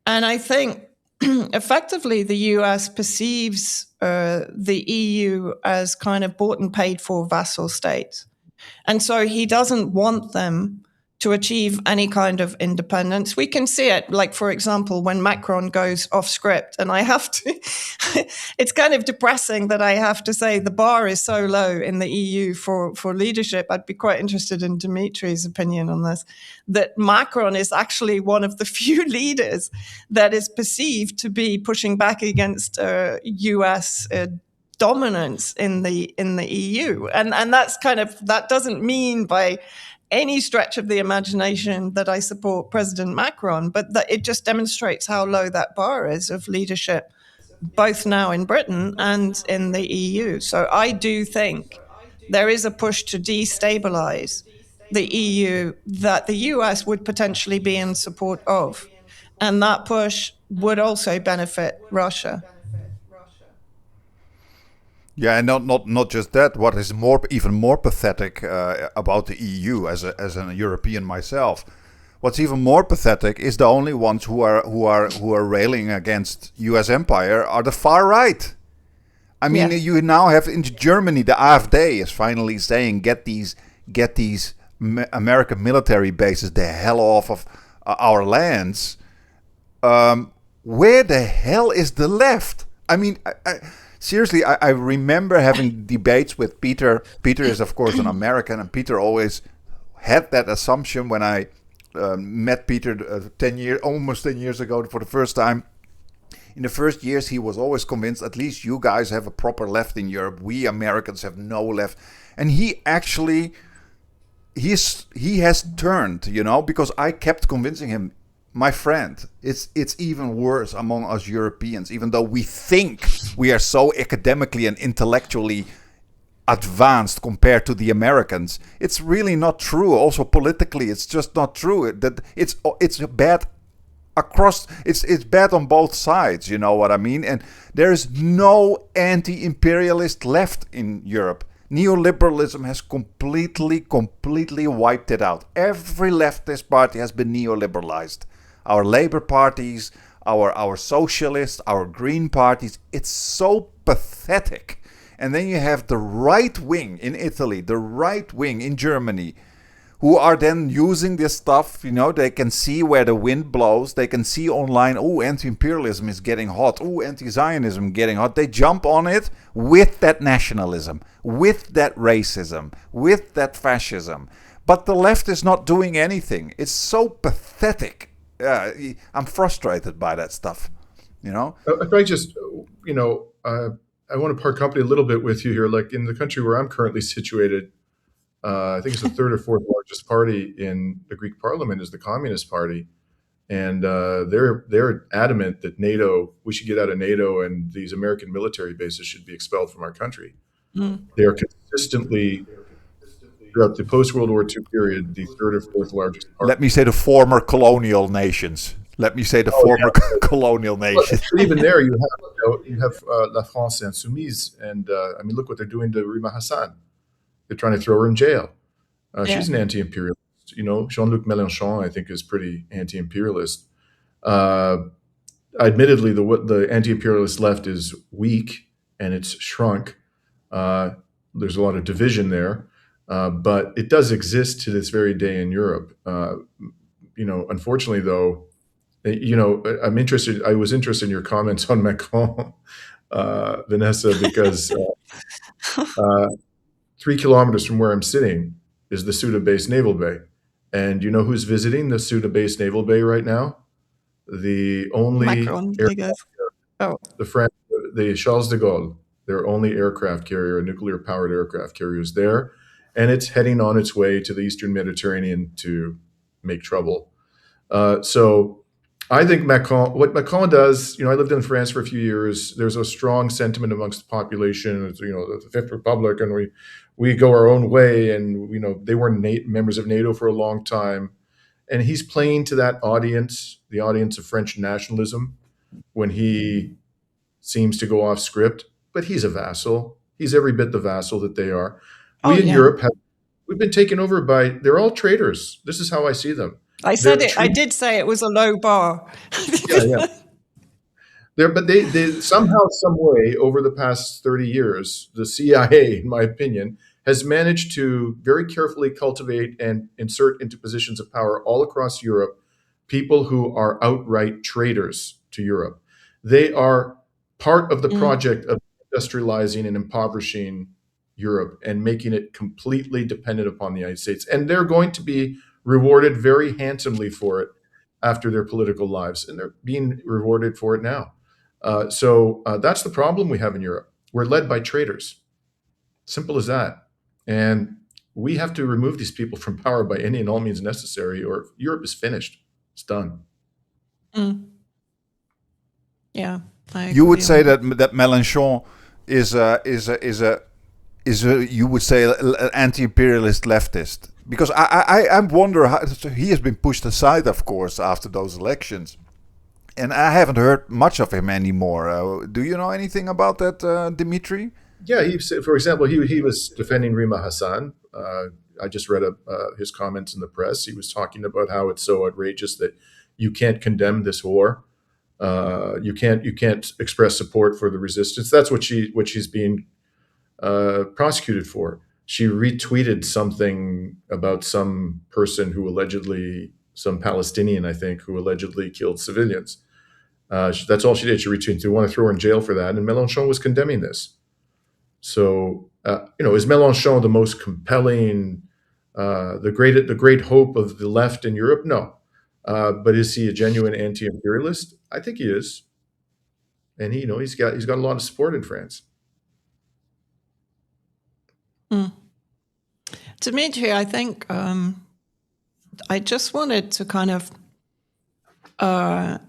S2: And I think effectively the US perceives the EU as kind of bought and paid for vassal states. And so he doesn't want them to achieve any kind of independence. We can see it, like, for example, when Macron goes off script. And I have to, it's kind of depressing that I have to say the bar is so low in the EU for leadership. I'd be quite interested in Dimitri's opinion on this, that Macron is actually one of the few leaders that is perceived to be pushing back against US dominance in the EU. And that's kind of, that doesn't mean by any stretch of the imagination that I support President Macron, but that it just demonstrates how low that bar is of leadership, both now in Britain and in the EU. So I do think there is a push to destabilize the EU that the US would potentially be in support of. And that push would also benefit Russia.
S1: Yeah, and not just that. What is even more pathetic about the EU as a European myself? What's even more pathetic is the only ones who are railing against U.S. empire are the far right. I mean, you now have in Germany the AfD is finally saying get these American military bases the hell off of our lands. Where the hell is the left? I mean, seriously, I remember having debates with Peter. Peter is, of course, an American, and Peter always had that assumption when I met Peter almost 10 years ago for the first time. In the first years, he was always convinced, at least you guys have a proper left in Europe. We Americans have no left. And he actually, he has turned, because I kept convincing him, my friend, it's even worse among us Europeans, even though we think we are so academically and intellectually advanced compared to the Americans. It's really not true. Also politically, it's just not true. That it's bad across. It's bad on both sides. You know what I mean? And there is no anti-imperialist left in Europe. Neoliberalism has completely wiped it out. Every leftist party has been neoliberalized. Our Labour parties, our socialists, our Green parties. It's so pathetic. And then you have the right wing in Italy, the right wing in Germany, who are then using this stuff. They can see where the wind blows. They can see online, oh, anti-imperialism is getting hot. Oh, anti-Zionism getting hot. They jump on it with that nationalism, with that racism, with that fascism. But the left is not doing anything. It's so pathetic. I'm frustrated by that stuff,
S3: If I just, I want to part company a little bit with you here. Like in the country where I'm currently situated, I think it's the third or fourth largest party in the Greek parliament is the Communist Party. And they're adamant that we should get out of NATO and these American military bases should be expelled from our country. They are consistently, throughout the post-World War II period, the third or fourth largest party.
S1: Let me say the former colonial nations. Colonial nations.
S3: But even there, you have La France Insoumise, and look what they're doing to Rima Hassan. They're trying to throw her in jail. She's an anti-imperialist. Jean-Luc Mélenchon, I think, is pretty anti-imperialist. Admittedly, the anti-imperialist left is weak and it's shrunk. There's a lot of division there. But it does exist to this very day in Europe. Unfortunately, though, I was interested in your comments on Macron, Vanessa, because 3 kilometers from where I'm sitting is the Ceuta-based naval bay. And you know who's visiting the Ceuta-based naval bay right now? The only
S2: Macron, I guess.
S3: The Charles de Gaulle, their only aircraft carrier, a nuclear-powered aircraft carrier, is there. And it's heading on its way to the Eastern Mediterranean to make trouble. So I think what Macron does, I lived in France for a few years. There's a strong sentiment amongst the population, the Fifth Republic, and we go our own way. And, they were members of NATO for a long time. And he's playing to that audience, the audience of French nationalism. when he seems to go off script, but he's a vassal. He's every bit the vassal that they are.
S2: Oh,
S3: We in
S2: yeah.
S3: Europe we've been taken over they're all traitors. This is how I see them.
S2: I said it. I did say it was a low bar.
S3: Yeah. But they somehow, some way, over the past 30 years, the CIA, in my opinion, has managed to very carefully cultivate and insert into positions of power all across Europe people who are outright traitors to Europe. They are part of the project of industrializing and impoverishing Europe and making it completely dependent upon the United States. And they're going to be rewarded very handsomely for it after their political lives. And they're being rewarded for it now. So that's the problem we have in Europe. We're led by traitors. Simple as that. And we have to remove these people from power by any and all means necessary, or Europe is finished. It's done.
S2: Yeah,
S1: you would say that Mélenchon is a you would say an anti-imperialist leftist, because I wonder how he has been pushed aside, of course, after those elections. And I haven't heard much of him anymore. Do you know anything about that, Dimitri?
S3: Yeah, for example, he was defending Rima Hassan. I just read his comments in the press. He was talking about how it's so outrageous that you can't condemn this war. You can't express support for the resistance. That's what she's being prosecuted for. She retweeted something about some person who allegedly, some Palestinian, I think, who allegedly killed civilians. That's all she did. She retweeted. They want to throw her in jail for that. And Mélenchon was condemning this. So, is Mélenchon the most compelling, the great hope of the left in Europe? No. But is he a genuine anti-imperialist? I think he is. And he's got a lot of support in France.
S2: Dimitri, I think I just wanted to kind of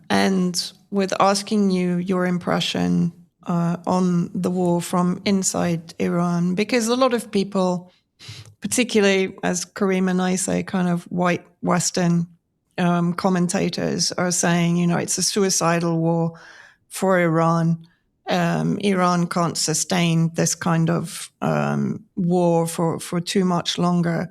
S2: end with asking you your impression on the war from inside Iran, because a lot of people, particularly, as Karim and I say, kind of white Western commentators, are saying, it's a suicidal war for Iran. Iran can't sustain this kind of war for too much longer.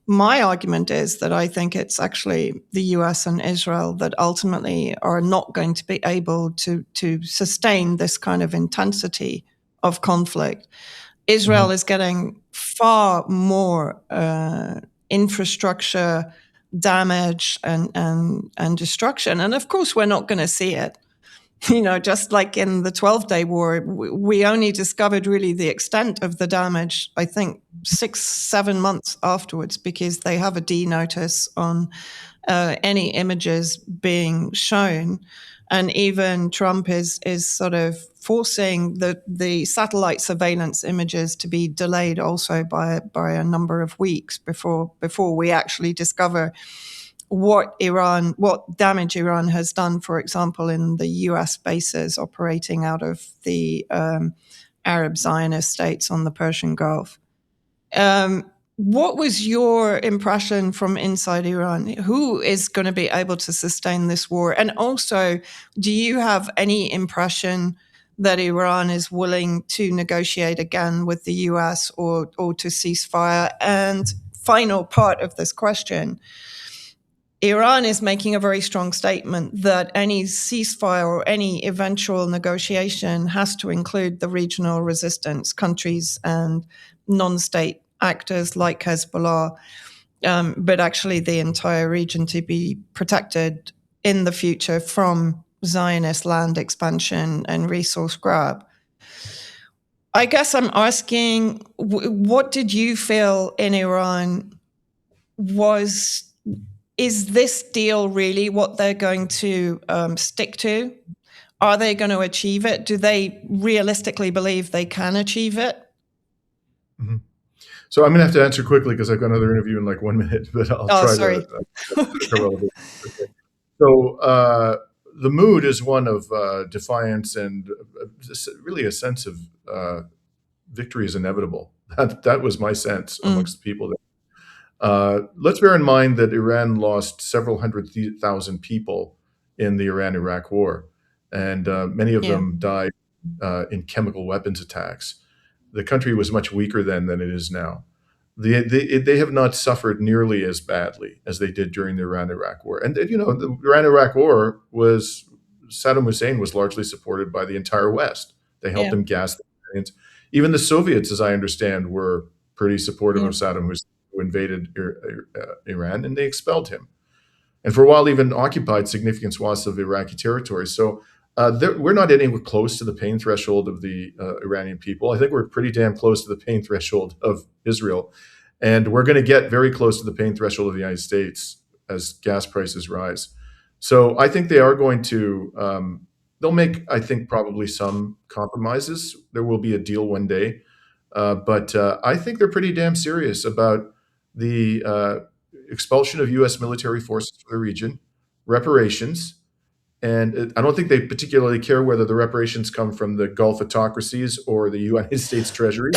S2: My argument is that I think it's actually the US and Israel that ultimately are not going to be able to sustain this kind of intensity of conflict. Israel is getting far more infrastructure damage and destruction. And of course, we're not going to see it. Just like in the 12-Day War, we only discovered really the extent of the damage, I think, 6-7 months afterwards, because they have a D notice on any images being shown. And even Trump is sort of forcing the satellite surveillance images to be delayed also by a number of weeks before we actually discover what damage Iran has done, for example, in the US bases operating out of the Arab Zionist states on the Persian Gulf. What was your impression from inside Iran? Who is going to be able to sustain this war? And also, do you have any impression that Iran is willing to negotiate again with the US or to ceasefire? And final part of this question, Iran is making a very strong statement that any ceasefire or any eventual negotiation has to include the regional resistance countries and non-state actors like Hezbollah, but actually the entire region to be protected in the future from Zionist land expansion and resource grab. I guess I'm asking, what did you feel in Iran is this deal really what they're going to stick to? Are they going to achieve it? Do they realistically believe they can achieve it?
S3: Mm-hmm. So I'm going to have to answer quickly because I've got another interview in like 1 minute, but I'll try to cover all of it. Okay. So the mood is one of defiance and really a sense of victory is inevitable. That was my sense amongst people. Let's bear in mind that Iran lost several 100,000 people in the Iran-Iraq war. and many of
S2: Yeah.
S3: them died in chemical weapons attacks. The country was much weaker then than it is now. They have not suffered nearly as badly as they did during the Iran-Iraq War. And the Iran-Iraq War Saddam Hussein was largely supported by the entire West. They helped
S2: Yeah.
S3: him gas the Iranians. Even the Soviets, as I understand, were pretty supportive
S2: Yeah.
S3: of Saddam Hussein, who invaded Iran, and they expelled him. And for a while, even occupied significant swaths of Iraqi territory. So we're not anywhere close to the pain threshold of the Iranian people. I think we're pretty damn close to the pain threshold of Israel. And we're going to get very close to the pain threshold of the United States as gas prices rise. So I think they are going to, they'll make, I think, probably some compromises. There will be a deal one day. But I think they're pretty damn serious about the expulsion of U.S. military forces from the region, reparations, and I don't think they particularly care whether the reparations come from the Gulf autocracies or the United States Treasury,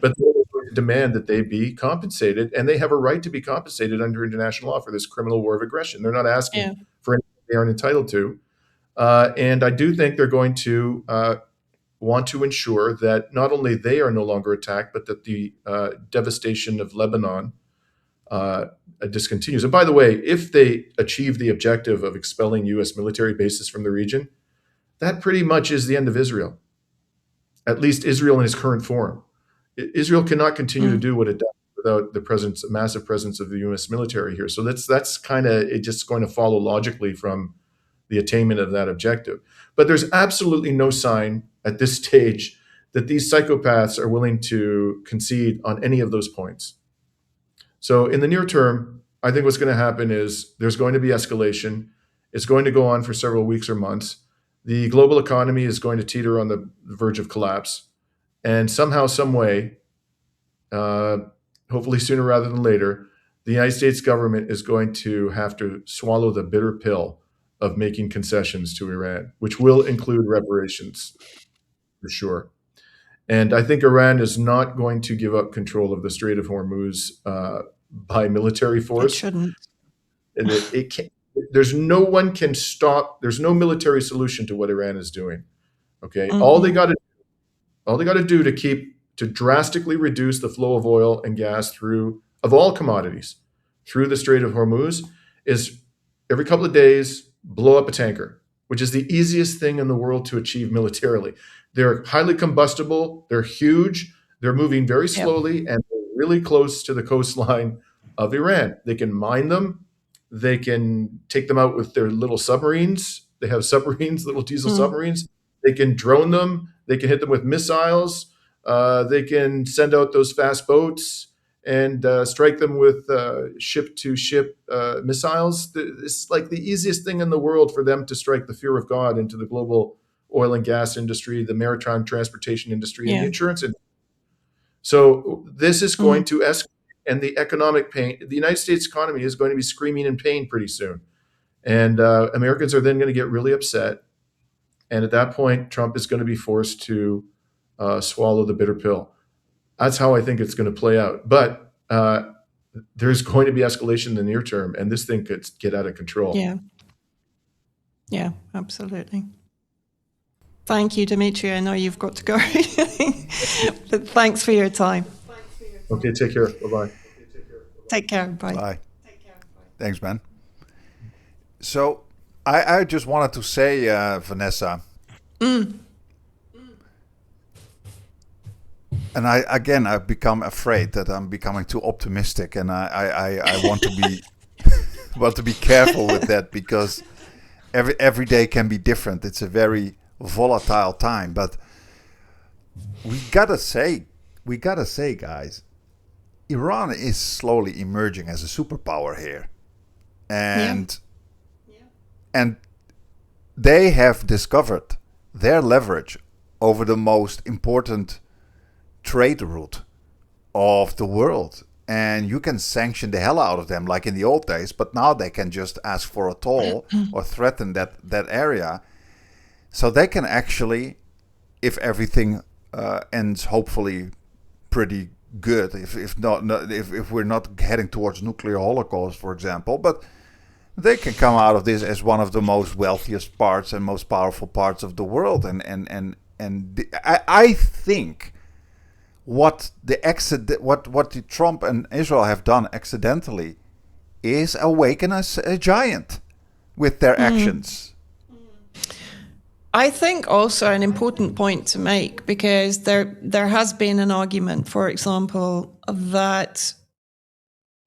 S3: but they're going to demand that they be compensated, and they have a right to be compensated under international law for this criminal war of aggression. They're not asking for anything they aren't entitled to. And I do think they're going to want to ensure that not only they are no longer attacked, but that the devastation of Lebanon discontinues. And by the way, if they achieve the objective of expelling U.S. military bases from the region, that pretty much is the end of Israel, at least Israel in its current form. Israel cannot continue to do what it does without the massive presence of the U.S. military here. So that's kind of it, just going to follow logically from the attainment of that objective. But there's absolutely no sign at this stage that these psychopaths are willing to concede on any of those points. So in the near term, I think what's going to happen is there's going to be escalation. It's going to go on for several weeks or months. The global economy is going to teeter on the verge of collapse. And somehow, some way, hopefully sooner rather than later, the United States government is going to have to swallow the bitter pill of making concessions to Iran, which will include reparations, for sure. And I think Iran is not going to give up control of the Strait of Hormuz by military force.
S2: It shouldn't.
S3: And it can't. There's no one can stop. There's no military solution to what Iran is doing. Okay, all they got to do to drastically reduce the flow of oil and gas of all commodities through the Strait of Hormuz is every couple of days blow up a tanker, which is the easiest thing in the world to achieve militarily. They're highly combustible. They're huge. They're moving very slowly, and they're really close to the coastline of Iran. They can mine them. They can take them out with their little submarines. They have submarines, little diesel submarines. They can drone them. They can hit them with missiles. They can send out those fast boats and strike them with ship-to-ship missiles. It's like the easiest thing in the world for them to strike the fear of God into the global oil and gas industry, the maritime transportation industry, and the insurance industry. So this is going to escalate, and the economic pain, the United States economy is going to be screaming in pain pretty soon. And Americans are then going to get really upset. And at that point, Trump is going to be forced to swallow the bitter pill. That's how I think it's going to play out. But there's going to be escalation in the near term, and this thing could get out of control.
S2: Yeah, absolutely. Thank you, Dimitri. I know you've got to go. But thanks for your time.
S3: Okay, take care. Bye-bye.
S2: Take care. Bye.
S1: Bye. Thanks, man. So I just wanted to say, Vanessa, and I've become afraid that I'm becoming too optimistic, and I want to be want to be careful with that, because every day can be different. It's a very volatile time, but we gotta say, guys, Iran is slowly emerging as a superpower here, and they have discovered their leverage over the most important trade route of the world, and you can sanction the hell out of them like in the old days, but now they can just ask for a toll or threaten that area. So they can actually, if everything ends hopefully pretty good, if we're not heading towards nuclear holocaust, for example, but they can come out of this as one of the most wealthiest parts and most powerful parts of the world. I think what the Trump and Israel have done accidentally is awaken us a giant with their actions.
S2: I think also an important point to make, because there has been an argument, for example, that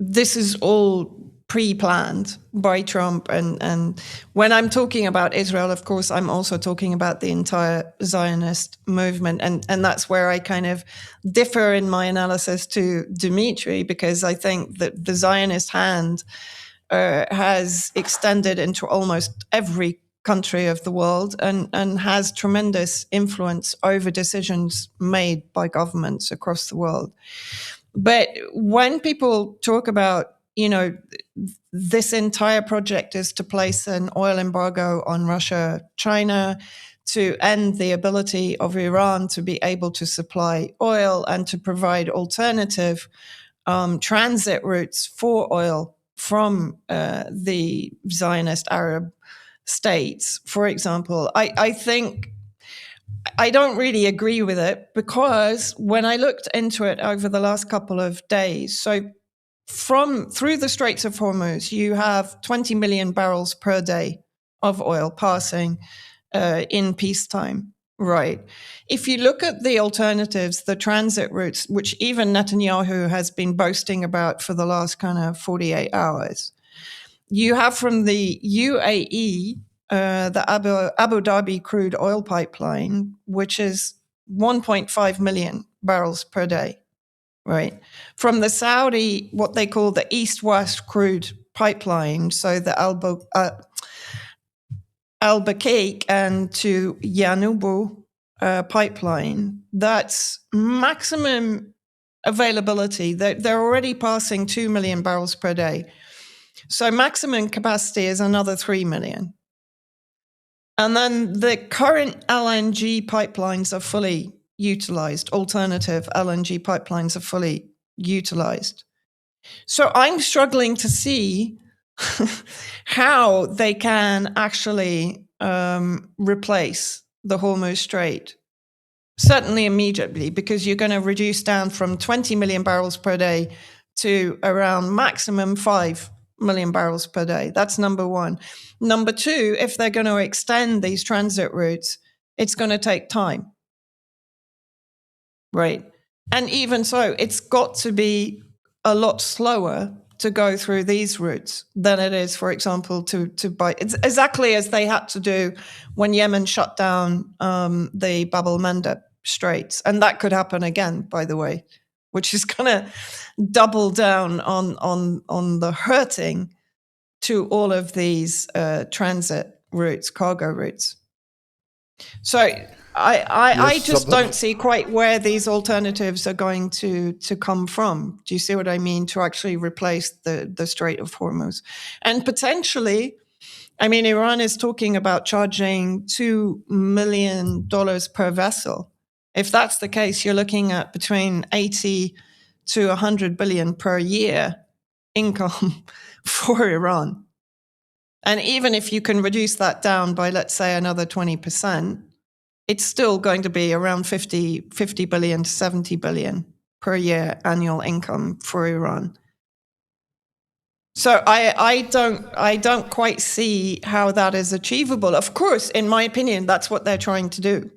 S2: this is all pre-planned by Trump. And when I'm talking about Israel, of course, I'm also talking about the entire Zionist movement. And that's where I kind of differ in my analysis to Dimitri, because I think that the Zionist hand has extended into almost every country of the world and has tremendous influence over decisions made by governments across the world. But when people talk about, this entire project is to place an oil embargo on Russia, China, to end the ability of Iran to be able to supply oil and to provide alternative transit routes for oil from the Zionist Arab states, for example, I think I don't really agree with it, because when I looked into it over the last couple of days, so through the Straits of Hormuz, you have 20 million barrels per day of oil passing in peacetime, right? If you look at the alternatives, the transit routes, which even Netanyahu has been boasting about for the last kind of 48 hours, you have from the UAE, the Abu Dhabi crude oil pipeline, which is 1.5 million barrels per day, right? From the Saudi, what they call the East-West crude pipeline, so the Al-Bakik and to Yanubu pipeline, that's maximum availability. They're already passing 2 million barrels per day. So maximum capacity is another 3 million. And then the current LNG pipelines are fully utilized. Alternative LNG pipelines are fully utilized. So I'm struggling to see how they can actually replace the Hormuz Strait. Certainly immediately, because you're going to reduce down from 20 million barrels per day to around maximum 5 million barrels per day. That's number one. Number two, if they're going to extend these transit routes, it's going to take time. Right. And even so, it's got to be a lot slower to go through these routes than it is, for example, to buy. It's exactly as they had to do when Yemen shut down the Bab el-Mandeb Straits. And that could happen again, by the way, which is going to double down on the hurting to all of these transit routes, cargo routes. So I just don't see quite where these alternatives are going to come from. Do you see what I mean? To actually replace the Strait of Hormuz. And potentially, I mean, Iran is talking about charging $2 million per vessel. If that's the case, you're looking at between 80 to 100 billion per year income for Iran. And even if you can reduce that down by, let's say, another 20%, it's still going to be around 50 billion to 70 billion per year annual income for Iran. So I don't quite see how that is achievable. Of course, in my opinion, that's what they're trying to do.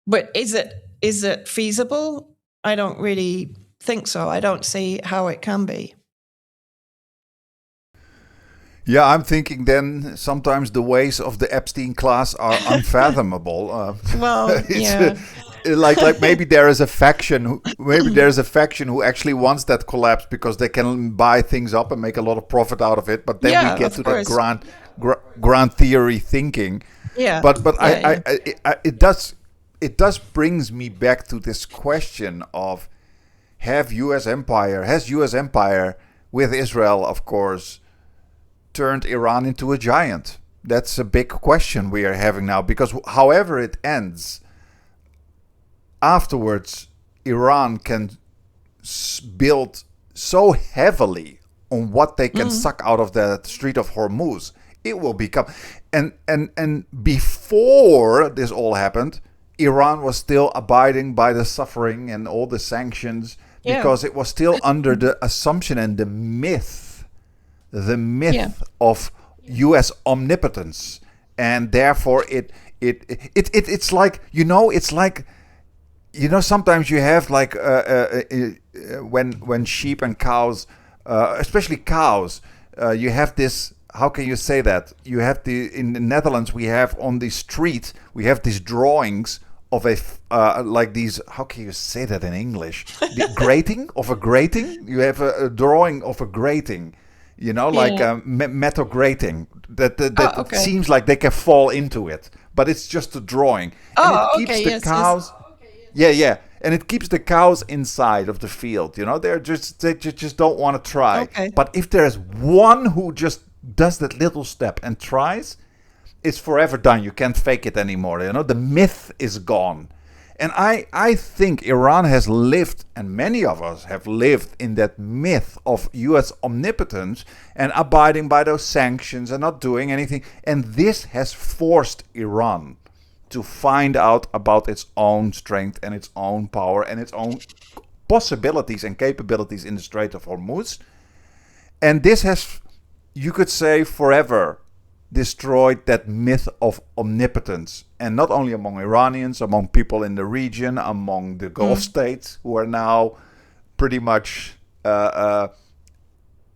S2: But is it feasible? I don't really think so. I don't see how it can be.
S1: Yeah, I'm thinking then sometimes the ways of the Epstein class are unfathomable.
S2: Well, yeah.
S1: Like maybe there is a faction who actually wants that collapse because they can buy things up and make a lot of profit out of it. But then we get to that grand theory thinking.
S2: Yeah.
S1: But it does brings me back to this question of has U.S. empire with Israel, of course, turned Iran into a giant? That's a big question we are having now, because however it ends, afterwards Iran can build so heavily on what they can suck out of the Strait of Hormuz. It will become, and before this all happened, Iran was still abiding by the suffering and all the sanctions because it was still under the assumption and the myth of U.S. omnipotence, and therefore it's like, sometimes you have like when sheep and cows, especially cows, you have this. How can you say that? You have in the Netherlands, we have on the street, we have these drawings of like these. How can you say that in English? The grating of a grating. You have a drawing of a grating, like a metal grating that seems like they can fall into it, but it's just a drawing. And it keeps the cows. Yeah. And it keeps the cows inside of the field. They just don't want to try.
S2: Okay.
S1: But if there's one who just does that little step and tries, it's forever done. You can't fake it anymore. The myth is gone. And I think Iran has lived, and many of us have lived in that myth of U.S. omnipotence and abiding by those sanctions and not doing anything. And this has forced Iran to find out about its own strength and its own power and its own possibilities and capabilities in the Strait of Hormuz. And this has, you could say, forever destroyed that myth of omnipotence. And not only among Iranians, among people in the region, among the Gulf states, who are now pretty much, how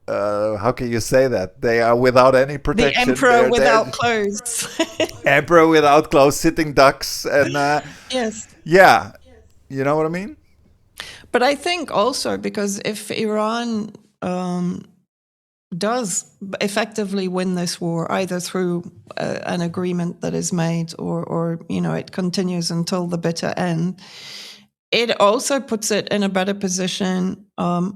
S1: can you say that? They are without any protection.
S2: The emperor without clothes.
S1: Emperor without clothes, sitting ducks. And
S2: yes.
S1: Yeah, you know what I mean?
S2: But I think also because if Iran does effectively win this war, either through an agreement that is made or it continues until the bitter end, it also puts it in a better position,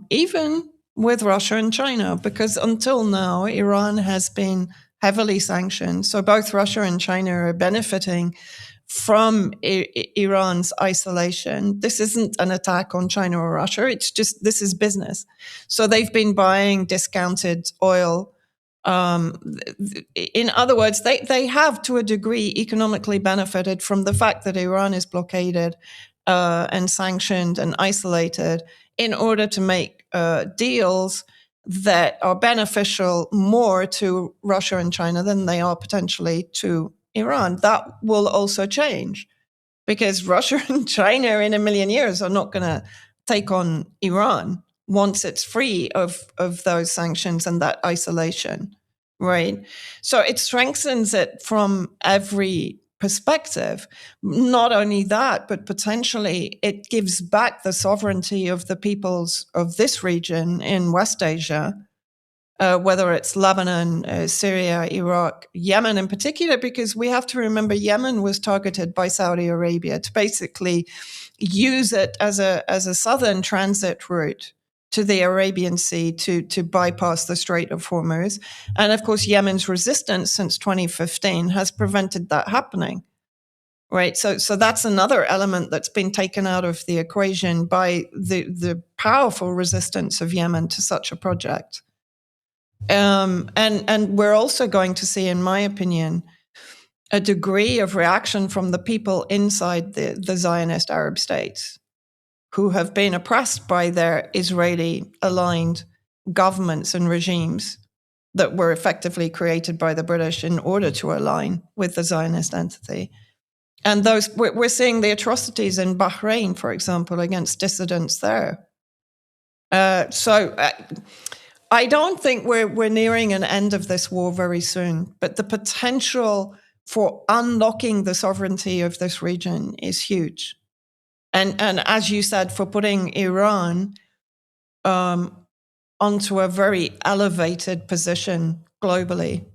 S2: even with Russia and China, because until now, Iran has been heavily sanctioned. So both Russia and China are benefiting from Iran's isolation. This isn't an attack on China or Russia. It's just, this is business. So they've been buying discounted oil. In other words, they have, to a degree, economically benefited from the fact that Iran is blockaded and sanctioned and isolated in order to make deals that are beneficial more to Russia and China than they are potentially to Iran. That will also change because Russia and China in a million years are not going to take on Iran once it's free of those sanctions and that isolation, right? So it strengthens it from every perspective. Not only that, but potentially it gives back the sovereignty of the peoples of this region in West Asia, whether it's Lebanon, Syria, Iraq, Yemen in particular, because we have to remember Yemen was targeted by Saudi Arabia to basically use it as a southern transit route to the Arabian Sea to bypass the Strait of Hormuz. And of course, Yemen's resistance since 2015 has prevented that happening. Right. So that's another element that's been taken out of the equation by the powerful resistance of Yemen to such a project. And we're also going to see, in my opinion, a degree of reaction from the people inside the Zionist Arab states who have been oppressed by their Israeli-aligned governments and regimes that were effectively created by the British in order to align with the Zionist entity. And those we're seeing the atrocities in Bahrain, for example, against dissidents there. So I don't think we're nearing an end of this war very soon, but the potential for unlocking the sovereignty of this region is huge. And as you said, for putting Iran onto a very elevated position globally,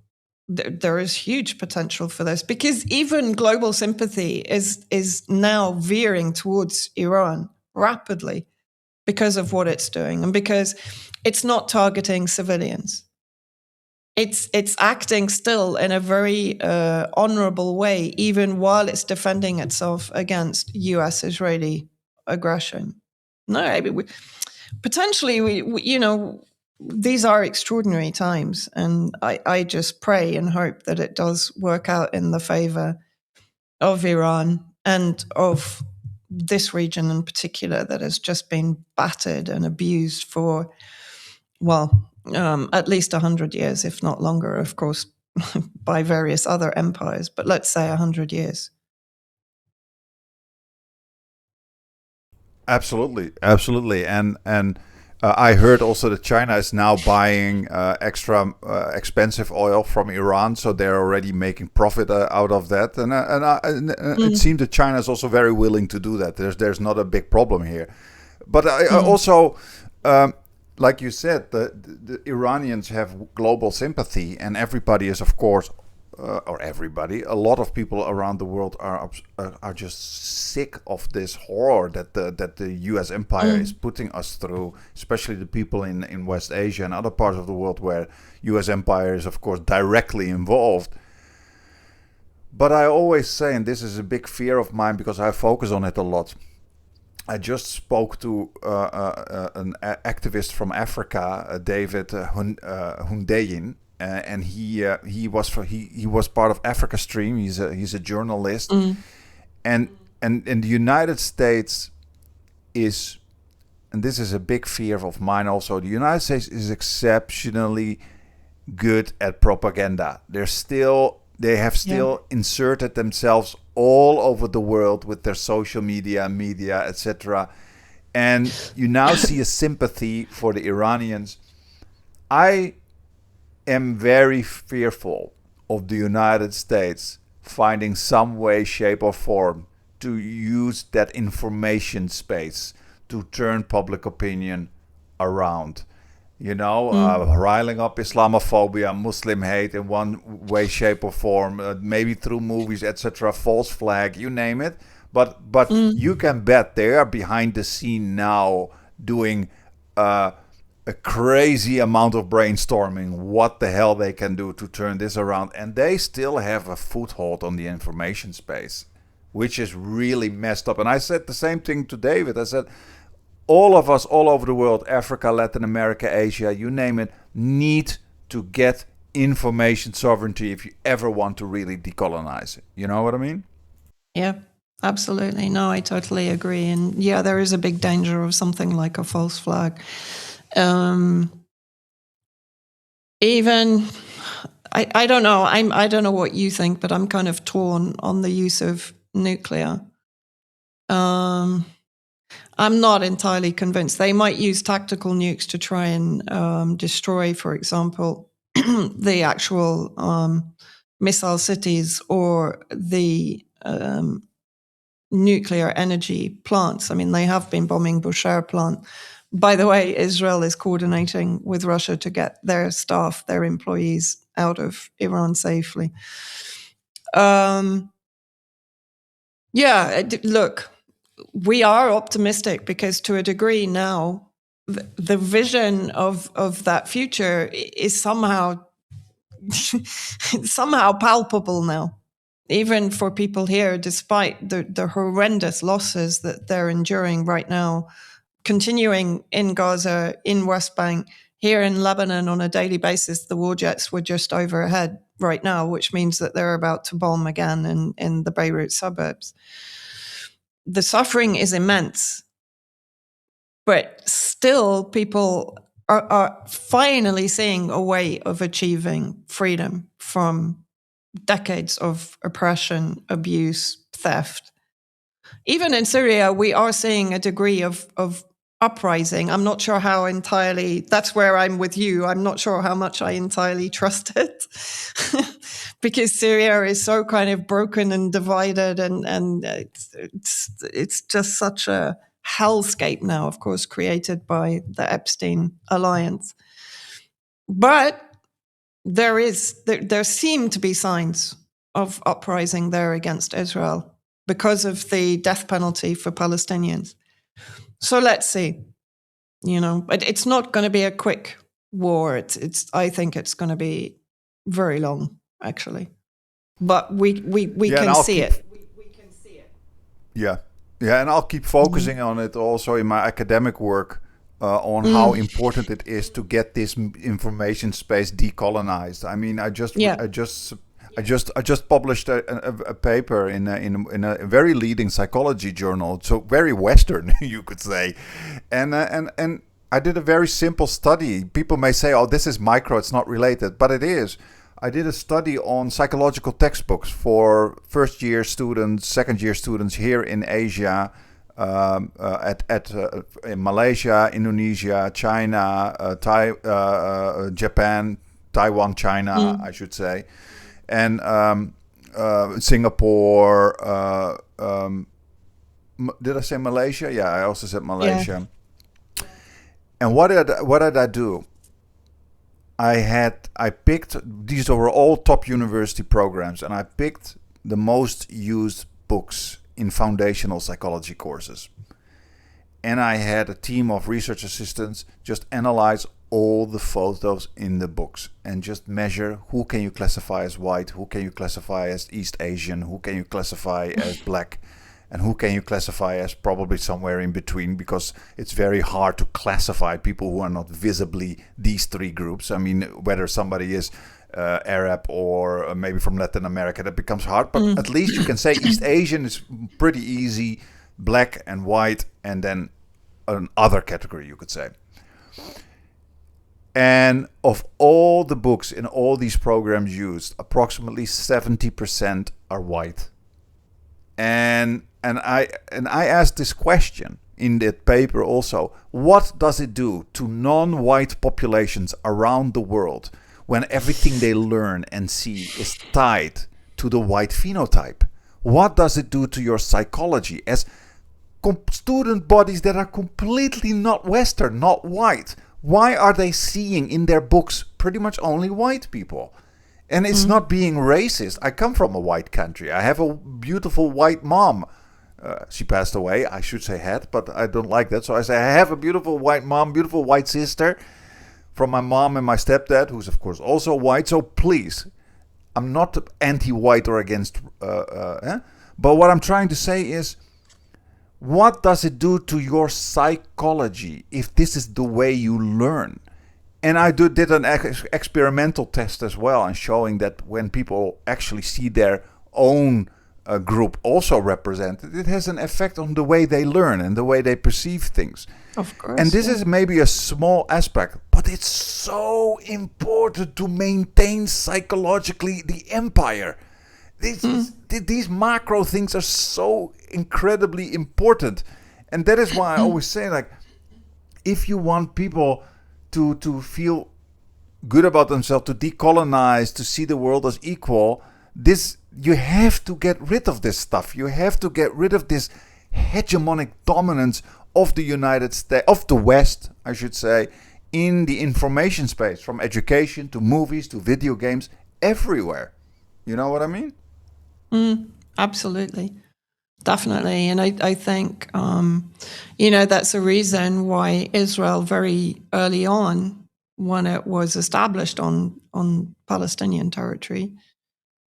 S2: there is huge potential for this because even global sympathy is now veering towards Iran rapidly because of what it's doing and because it's not targeting civilians. It's acting still in a very honorable way, even while it's defending itself against U.S.-Israeli aggression. No, potentially, we these are extraordinary times, and I just pray and hope that it does work out in the favor of Iran and of this region in particular that has just been battered and abused for, well, at least 100 years, if not longer, of course, by various other empires, but let's say 100 years.
S1: Absolutely. And I heard also that China is now buying extra expensive oil from Iran, so they're already making profit out of that. And it seems that China is also very willing to do that. There's not a big problem here. But I also, like you said, the Iranians have global sympathy, and everybody is, of course, or everybody, a lot of people around the world are just sick of this horror that the U.S. empire is putting us through, especially the people in West Asia and other parts of the world where U.S. empire is, of course, directly involved. But I always say, and this is a big fear of mine because I focus on it a lot, I just spoke to an activist from Africa, David Hundeyin, and he was part of Africa Stream. He's a journalist, and the United States is, and this is a big fear of mine also. The United States is exceptionally good at propaganda. They have still inserted themselves all over the world with their social media, etc. And you now see a sympathy for the Iranians. I am very fearful of the United States finding some way, shape, or form to use that information space to turn public opinion around. Riling up Islamophobia, Muslim hate in one way, shape, or form, maybe through movies, etc., false flag, you name it. But you can bet they are behind the scene now doing a crazy amount of brainstorming what the hell they can do to turn this around. And they still have a foothold on the information space, which is really messed up. And I said the same thing to David. I said, all of us all over the world, Africa, Latin America, Asia, you name it, need to get information sovereignty if you ever want to really decolonize it. You know what I mean?
S2: Yeah, absolutely. No, I totally agree. And yeah, there is a big danger of something like a false flag. Even, I don't know. I don't know what you think, but I'm kind of torn on the use of nuclear. I'm not entirely convinced. They might use tactical nukes to try and destroy, for example, the actual missile cities or the nuclear energy plants. I mean, they have been bombing Bushehr plant. By the way, Israel is coordinating with Russia to get their staff, their employees out of Iran safely. Look, we are optimistic because to a degree now, the vision of that future is somehow palpable now, even for people here, despite the horrendous losses that they're enduring right now, continuing in Gaza, in West Bank, here in Lebanon on a daily basis. The war jets were just overhead right now, which means that they're about to bomb again in the Beirut suburbs. The suffering is immense, but still people are finally seeing a way of achieving freedom from decades of oppression, abuse, theft. Even in Syria, we are seeing a degree of uprising. I'm not sure how entirely, that's where I'm with you. I'm not sure how much I entirely trust it because Syria is so kind of broken and divided and it's just such a hellscape now, of course, created by the Epstein alliance. But there seem to be signs of uprising there against Israel because of the death penalty for Palestinians. So let's see. It's not going to be a quick war. I think it's going to be very long, actually. But we can see it. We can see it.
S1: Yeah, and I'll keep focusing on it also in my academic work on how important it is to get this information space decolonized. I mean, I just published a paper in a very leading psychology journal, so very Western, you could say, and I did a very simple study. People may say, "Oh, this is micro; it's not related," but it is. I did a study on psychological textbooks for first-year students, second-year students here in Asia, in Malaysia, Indonesia, China, Japan, Taiwan, China, I should say, and Singapore. Did I say Malaysia? Yeah, I also said Malaysia. Yeah. And what did I do? I picked, these were all top university programs, and I picked the most used books in foundational psychology courses. And I had a team of research assistants just analyze all the photos in the books and just measure who can you classify as white, who can you classify as East Asian, who can you classify as black, and who can you classify as probably somewhere in between, because it's very hard to classify people who are not visibly these three groups. I mean, whether somebody is Arab or maybe from Latin America, that becomes hard. But at least you can say East Asian is pretty easy, black and white, and then another category, you could say. And of all the books in all these programs used, approximately 70% are white. And I asked this question in that paper also: what does it do to non-white populations around the world when everything they learn and see is tied to the white phenotype? What does it do to your psychology as student bodies that are completely not Western, not white? Why are they seeing in their books pretty much only white people? And it's not being racist. I come from a white country. I have a beautiful white mom. She passed away. I should say had, but I don't like that. So I say I have a beautiful white mom, beautiful white sister from my mom and my stepdad, who's of course also white. So please, I'm not anti-white or against. But what I'm trying to say is, what does it do to your psychology if this is the way you learn? And I did an experimental test as well, and showing that when people actually see their own group also represented, it has an effect on the way they learn and the way they perceive things.
S2: Of course.
S1: And this is maybe a small aspect, but it's so important to maintain psychologically the empire. These macro things are so incredibly important. And that is why I always say, like, if you want people to feel good about themselves, to decolonize, to see the world as equal, you have to get rid of this stuff. You have to get rid of this hegemonic dominance of the United States, of the West, I should say, in the information space, from education to movies to video games, everywhere. You know what I mean?
S2: Absolutely. Definitely. And I think, that's a reason why Israel very early on, when it was established on Palestinian territory,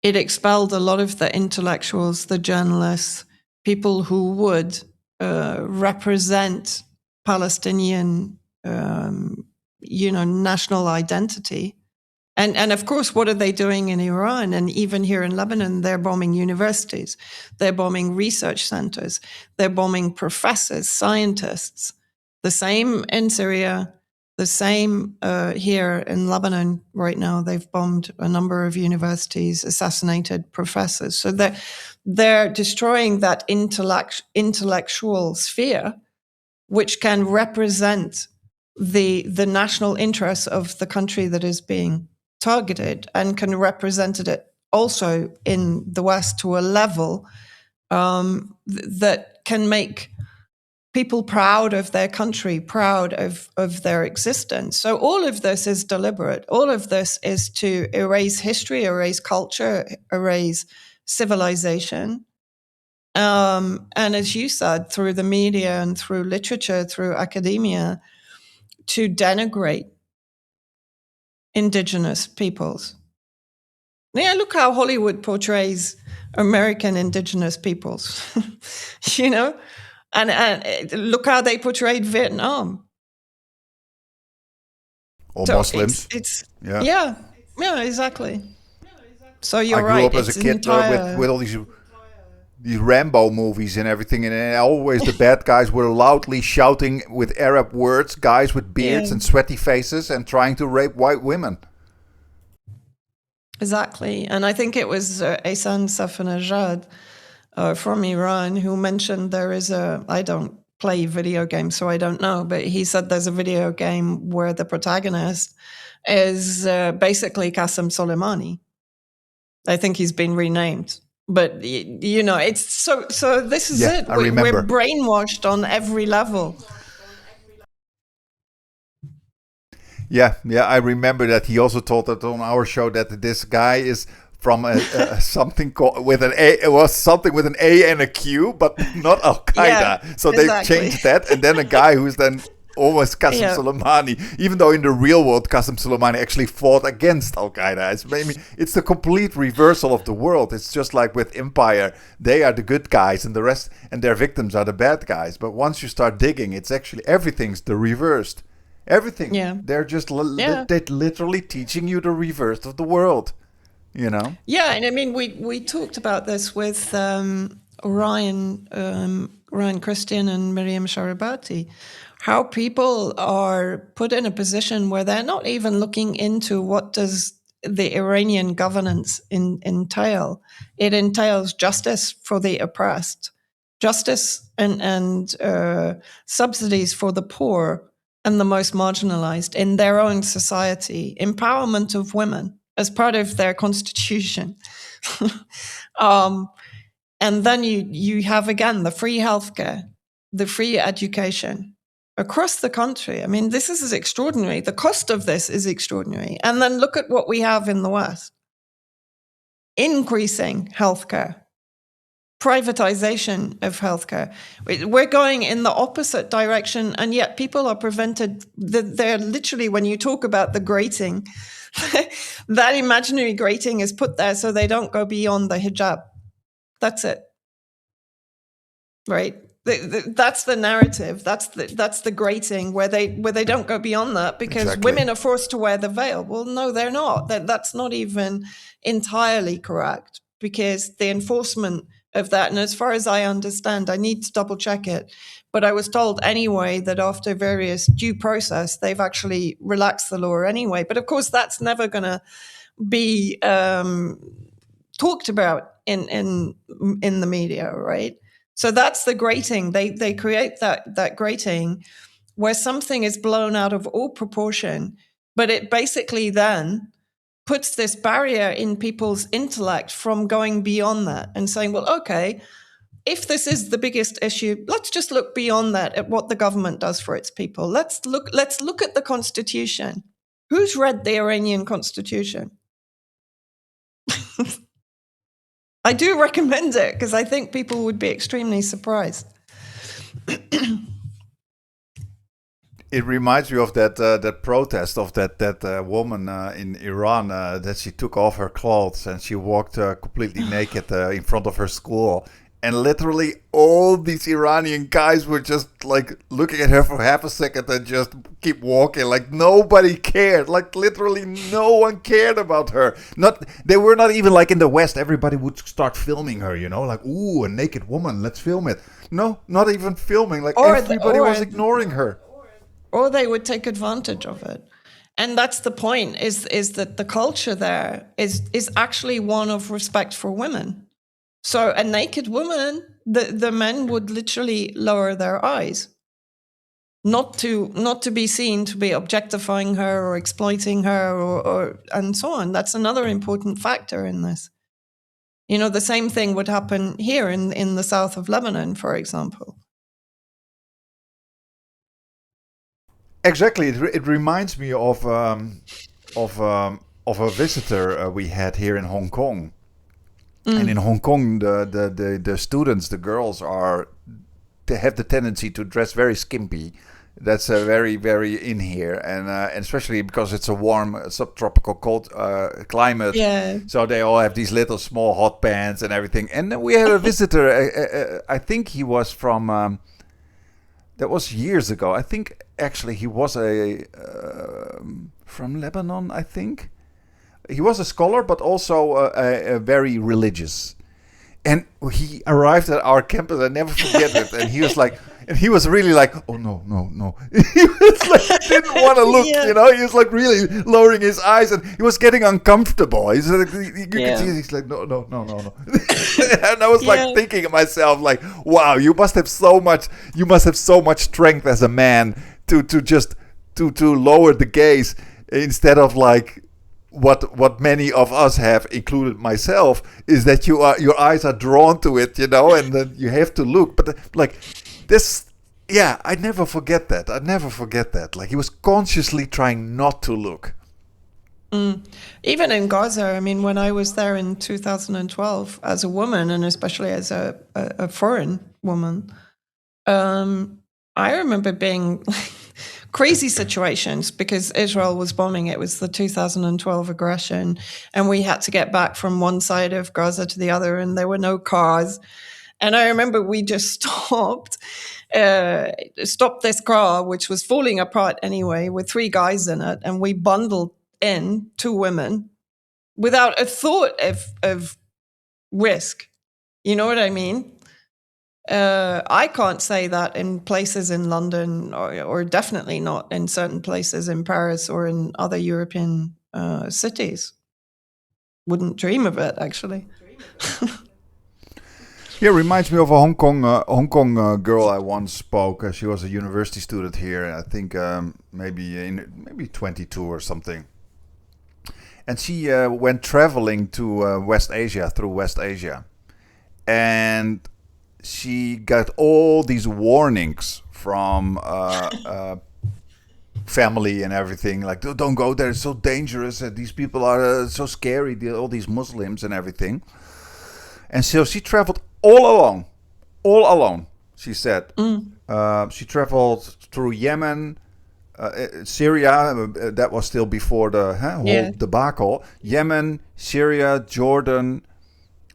S2: it expelled a lot of the intellectuals, the journalists, people who would represent Palestinian, national identity. And of course, what are they doing in Iran? And even here in Lebanon, they're bombing universities. They're bombing research centers. They're bombing professors, scientists. The same in Syria, the same here in Lebanon right now. They've bombed a number of universities, assassinated professors. So they're destroying that intellectual sphere, which can represent the national interests of the country that is being targeted, and can represent it also in the West to a level that can make people proud of their country, proud of their existence. So all of this is deliberate. All of this is to erase history, erase culture, erase civilization. And as you said, through the media and through literature, through academia, to denigrate indigenous peoples. Yeah, look how Hollywood portrays American indigenous peoples, and look how they portrayed Vietnam.
S1: or
S2: So
S1: Muslims.
S2: it's
S1: Yeah.
S2: yeah, exactly. So
S1: I
S2: you're
S1: grew
S2: right.
S1: up as a
S2: It's
S1: kid
S2: entire.
S1: with all these Rambo movies and everything, and always the bad guys were loudly shouting with Arab words, guys with beards
S2: Yeah.
S1: and sweaty faces, and trying to rape white women.
S2: Exactly. And I think it was Ehsan Safanajad from Iran who mentioned there is I don't play video games, so I don't know, but he said there's a video game where the protagonist is basically Qasem Soleimani. I think he's been renamed. But, it's so this is
S1: Yeah,
S2: it.
S1: I
S2: We're
S1: remember.
S2: brainwashed on every level.
S1: Yeah, I remember that. He also told that on our show that this guy is from something called with an A. It was something with an A and a Q, but not Al Qaeda.
S2: Yeah,
S1: So they
S2: exactly.
S1: changed that, and then a guy who's then almost Qasem
S2: Yeah.
S1: Soleimani, even though in the real world Qasem Soleimani actually fought against Al Qaeda. It's the complete reversal of the world. It's just like with Empire, they are the good guys, and the rest and their victims are the bad guys. But once you start digging, it's actually everything's the reversed. Everything.
S2: Yeah.
S1: They're just
S2: Yeah.
S1: they're literally teaching you the reverse of the world. You know?
S2: Yeah, and I mean, we talked about this with Ryan Christian and Miriam Sharabati, how people are put in a position where they're not even looking into what does the Iranian governance entail. It entails justice for the oppressed, justice and subsidies for the poor and the most marginalized in their own society, empowerment of women as part of their constitution. And then you have, again, the free healthcare, the free education across the country. I mean, this is extraordinary. The cost of this is extraordinary. And then look at what we have in the West. Increasing healthcare, privatization of healthcare. We're going in the opposite direction, and yet people are prevented. They're literally, when you talk about the grating, that imaginary grating is put there so they don't go beyond the hijab. That's it. Right? That's the narrative. That's the grating where they don't go beyond that because
S1: Exactly.
S2: women are forced to wear the veil. Well, no, they're not. That's not even entirely correct, because the enforcement of that, and as far as I understand, I need to double check it, but I was told anyway that after various due process, they've actually relaxed the law anyway. But of course, that's never going to be talked about in the media, right? So that's the grating. They create that grating where something is blown out of all proportion, but it basically then puts this barrier in people's intellect from going beyond that and saying, well, okay, if this is the biggest issue, let's just look beyond that at what the government does for its people. Let's look at the Constitution. Who's read the Iranian Constitution? I do recommend it because I think people would be extremely surprised.
S1: It reminds me of that protest of that woman in Iran that she took off her clothes and she walked completely naked in front of her school. And literally all these Iranian guys were just like looking at her for half a second and just keep walking. Like nobody cared. Like literally no one cared about her. They were not even like in the West. Everybody would start filming her, you know, like, ooh, a naked woman, let's film it. No, not even filming. Like everybody was ignoring her.
S2: Or they would take advantage of it. And that's the point, is that the culture there is actually one of respect for women. So a naked woman, the men would literally lower their eyes, not to be seen to be objectifying her or exploiting her or and so on. That's another important factor in this. You know, the same thing would happen here in the south of Lebanon, for example.
S1: Exactly, it reminds me of a visitor we had here in Hong Kong. And in Hong Kong, the students, the girls, they have the tendency to dress very skimpy. That's very, very in here, and especially because it's a warm subtropical cold climate.
S2: Yeah.
S1: So they all have these little small hot pants and everything. And then we had a visitor. I think he was from. That was years ago. I think actually he was from Lebanon, I think. He was a scholar, but also a very religious. And he arrived at our campus. I never forget it. And he was like, and he was really like, oh no, no, no. He was like, didn't want to look,
S2: Yeah.
S1: you know. He was like really lowering his eyes, and he was getting uncomfortable. He's like, you could
S2: Yeah.
S1: see, he's like, no, no, no, no, no. And I was
S2: Yeah.
S1: like thinking to myself, like, wow, you must have so much strength as a man to just to lower the gaze instead of like what many of us have, included myself, is that your eyes are drawn to it, you know, and then you have to look. But like this, yeah, I never forget that. Like he was consciously trying not to look.
S2: Even in Gaza, I mean, when I was there in 2012 as a woman, and especially as a foreign woman, I remember being crazy situations because Israel was bombing. It was the 2012 aggression, and we had to get back from one side of Gaza to the other, and there were no cars. And I remember we just stopped this car, which was falling apart anyway, with 3 guys in it, and we bundled in 2 women without a thought of risk. You know what I mean? I can't say that in places in London, or definitely not in certain places in Paris or in other European cities. Wouldn't dream of it, actually.
S1: Yeah, reminds me of a Hong Kong girl I once spoke. She was a university student here. I think maybe 22 or something. And she went traveling to West Asia, and she got all these warnings from family and everything, like, don't go there, it's so dangerous, these people are so scary, all these Muslims and everything. And so she traveled all alone, she said. She traveled through Yemen, Syria, that was still before the whole debacle. Yemen, Syria, Jordan,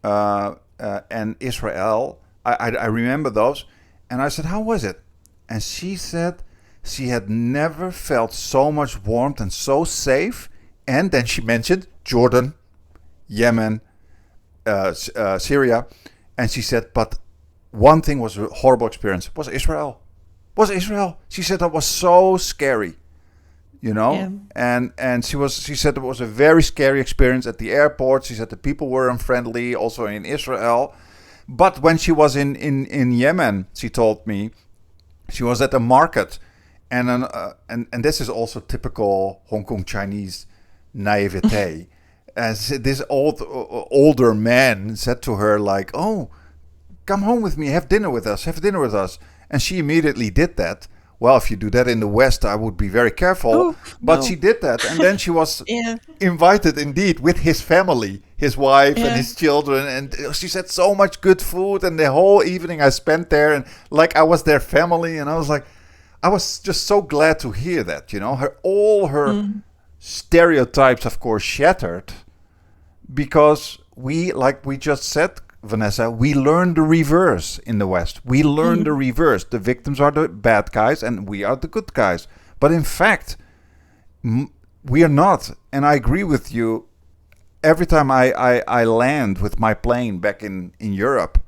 S1: and Israel. I remember those. And I said, how was it? And she said she had never felt so much warmth and so safe. And then she mentioned Jordan, Yemen, Syria. And she said, but one thing was a horrible experience, was Israel. She said that was so scary, you know.
S2: Yeah.
S1: And she said it was a very scary experience at the airport. She said the people were unfriendly, also in Israel. But when she was in Yemen, she told me, she was at a market, and this is also typical Hong Kong Chinese naivete. As this older man said to her, like, oh, come home with me, have dinner with us. And she immediately did that. Well, if you do that in the West, I would be very careful. But she did that. And then she was invited, indeed, with his family, his wife and his children. And she said so much good food. And the whole evening I spent there, and like I was their family. And I was like, I was just so glad to hear that, you know. All her stereotypes, of course, shattered. Because we, like we just said, Vanessa, we learn the reverse in the West. We learn the reverse. The victims are the bad guys and we are the good guys. But in fact, we are not. And I agree with you. Every time I land with my plane back in Europe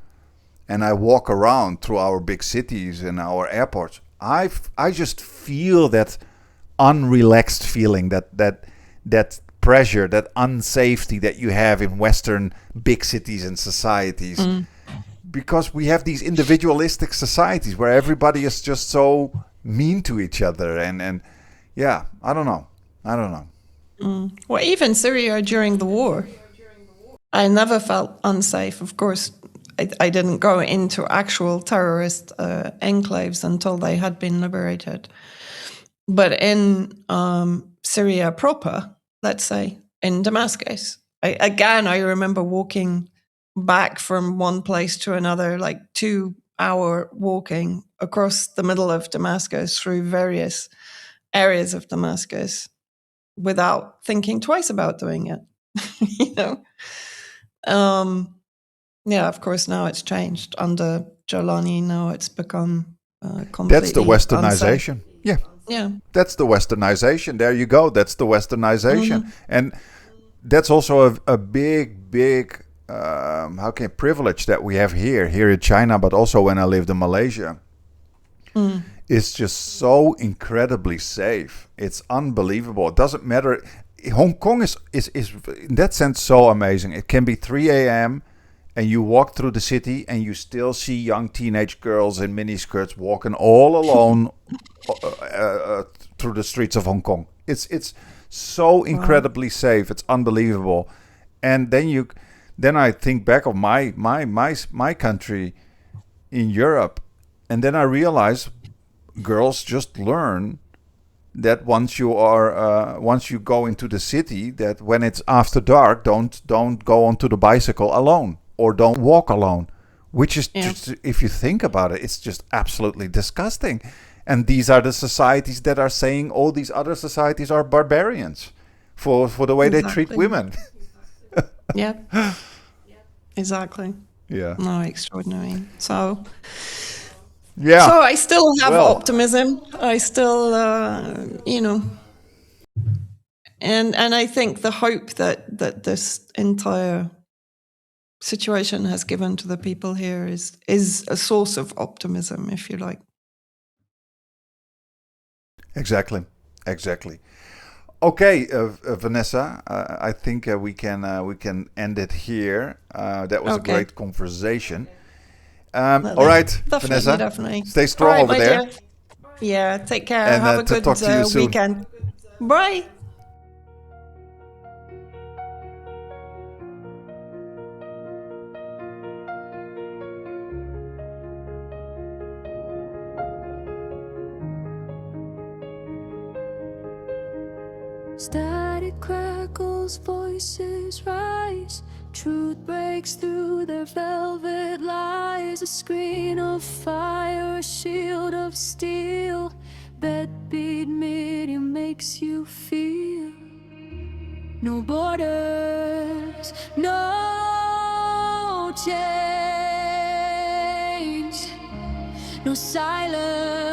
S1: and I walk around through our big cities and our airports, I just feel that unrelaxed feeling, that pressure, that unsafety that you have in Western big cities and societies, because we have these individualistic societies where everybody is just so mean to each other, and yeah, I don't know.
S2: Well, even Syria during the war, I never felt unsafe. Of course, I didn't go into actual terrorist enclaves until they had been liberated. But in Syria proper, let's say, in Damascus, I remember walking back from one place to another, like 2-hour walking across the middle of Damascus through various areas of Damascus without thinking twice about doing it. You know? Yeah, of course, now it's changed under Jolani. Now it's become completely
S1: That's the westernization.
S2: unsafe.
S1: Yeah.
S2: Yeah.
S1: That's the westernization. There you go. That's the westernization. And that's also a big privilege that we have here in China, but also when I lived in Malaysia. It's just so incredibly safe. It's unbelievable. It doesn't matter. Hong Kong is in that sense so amazing. It can be 3 a.m. and you walk through the city and you still see young teenage girls in miniskirts walking all alone through the streets of Hong Kong. It's so incredibly safe. It's unbelievable. And then I think back of my country in Europe, and then I realize girls just learn that once you go into the city, that when it's after dark, don't go onto the bicycle alone or don't walk alone, which is just, if you think about it, it's just absolutely disgusting. And these are the societies that are saying all these other societies are barbarians for the way they treat women.
S2: Yeah. Exactly.
S1: Yeah.
S2: No, extraordinary. So.
S1: Yeah.
S2: So I still have optimism. I still, and I think the hope that this entire situation has given to the people here is a source of optimism, if you like.
S1: Exactly. Okay, Vanessa, I think we can end it here. That was a great conversation. All right, Vanessa,
S2: definitely.
S1: Stay strong over there.
S2: Dear. Yeah, take care.
S1: And
S2: have a good
S1: talk to you soon.
S2: weekend. Bye.
S4: Static crackles, voices rise. Truth breaks through their velvet lies. A screen of fire, a shield of steel. BettBeat medium makes you feel. No borders, no change, no silence.